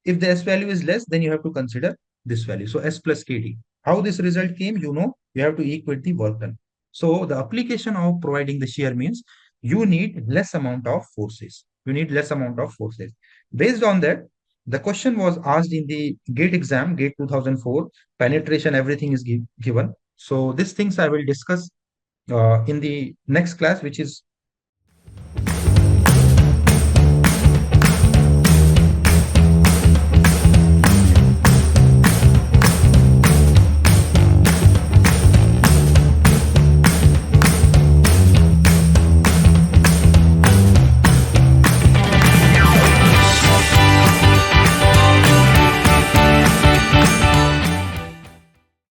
If the S value is less, then you have to consider this value. So S plus KT. How this result came, you have to equate the work done. So the application of providing the shear means you need less amount of forces. You need less amount of forces. Based on that, the question was asked in the GATE exam, GATE 2004, penetration, everything is given. So these things I will discuss in the next class, which is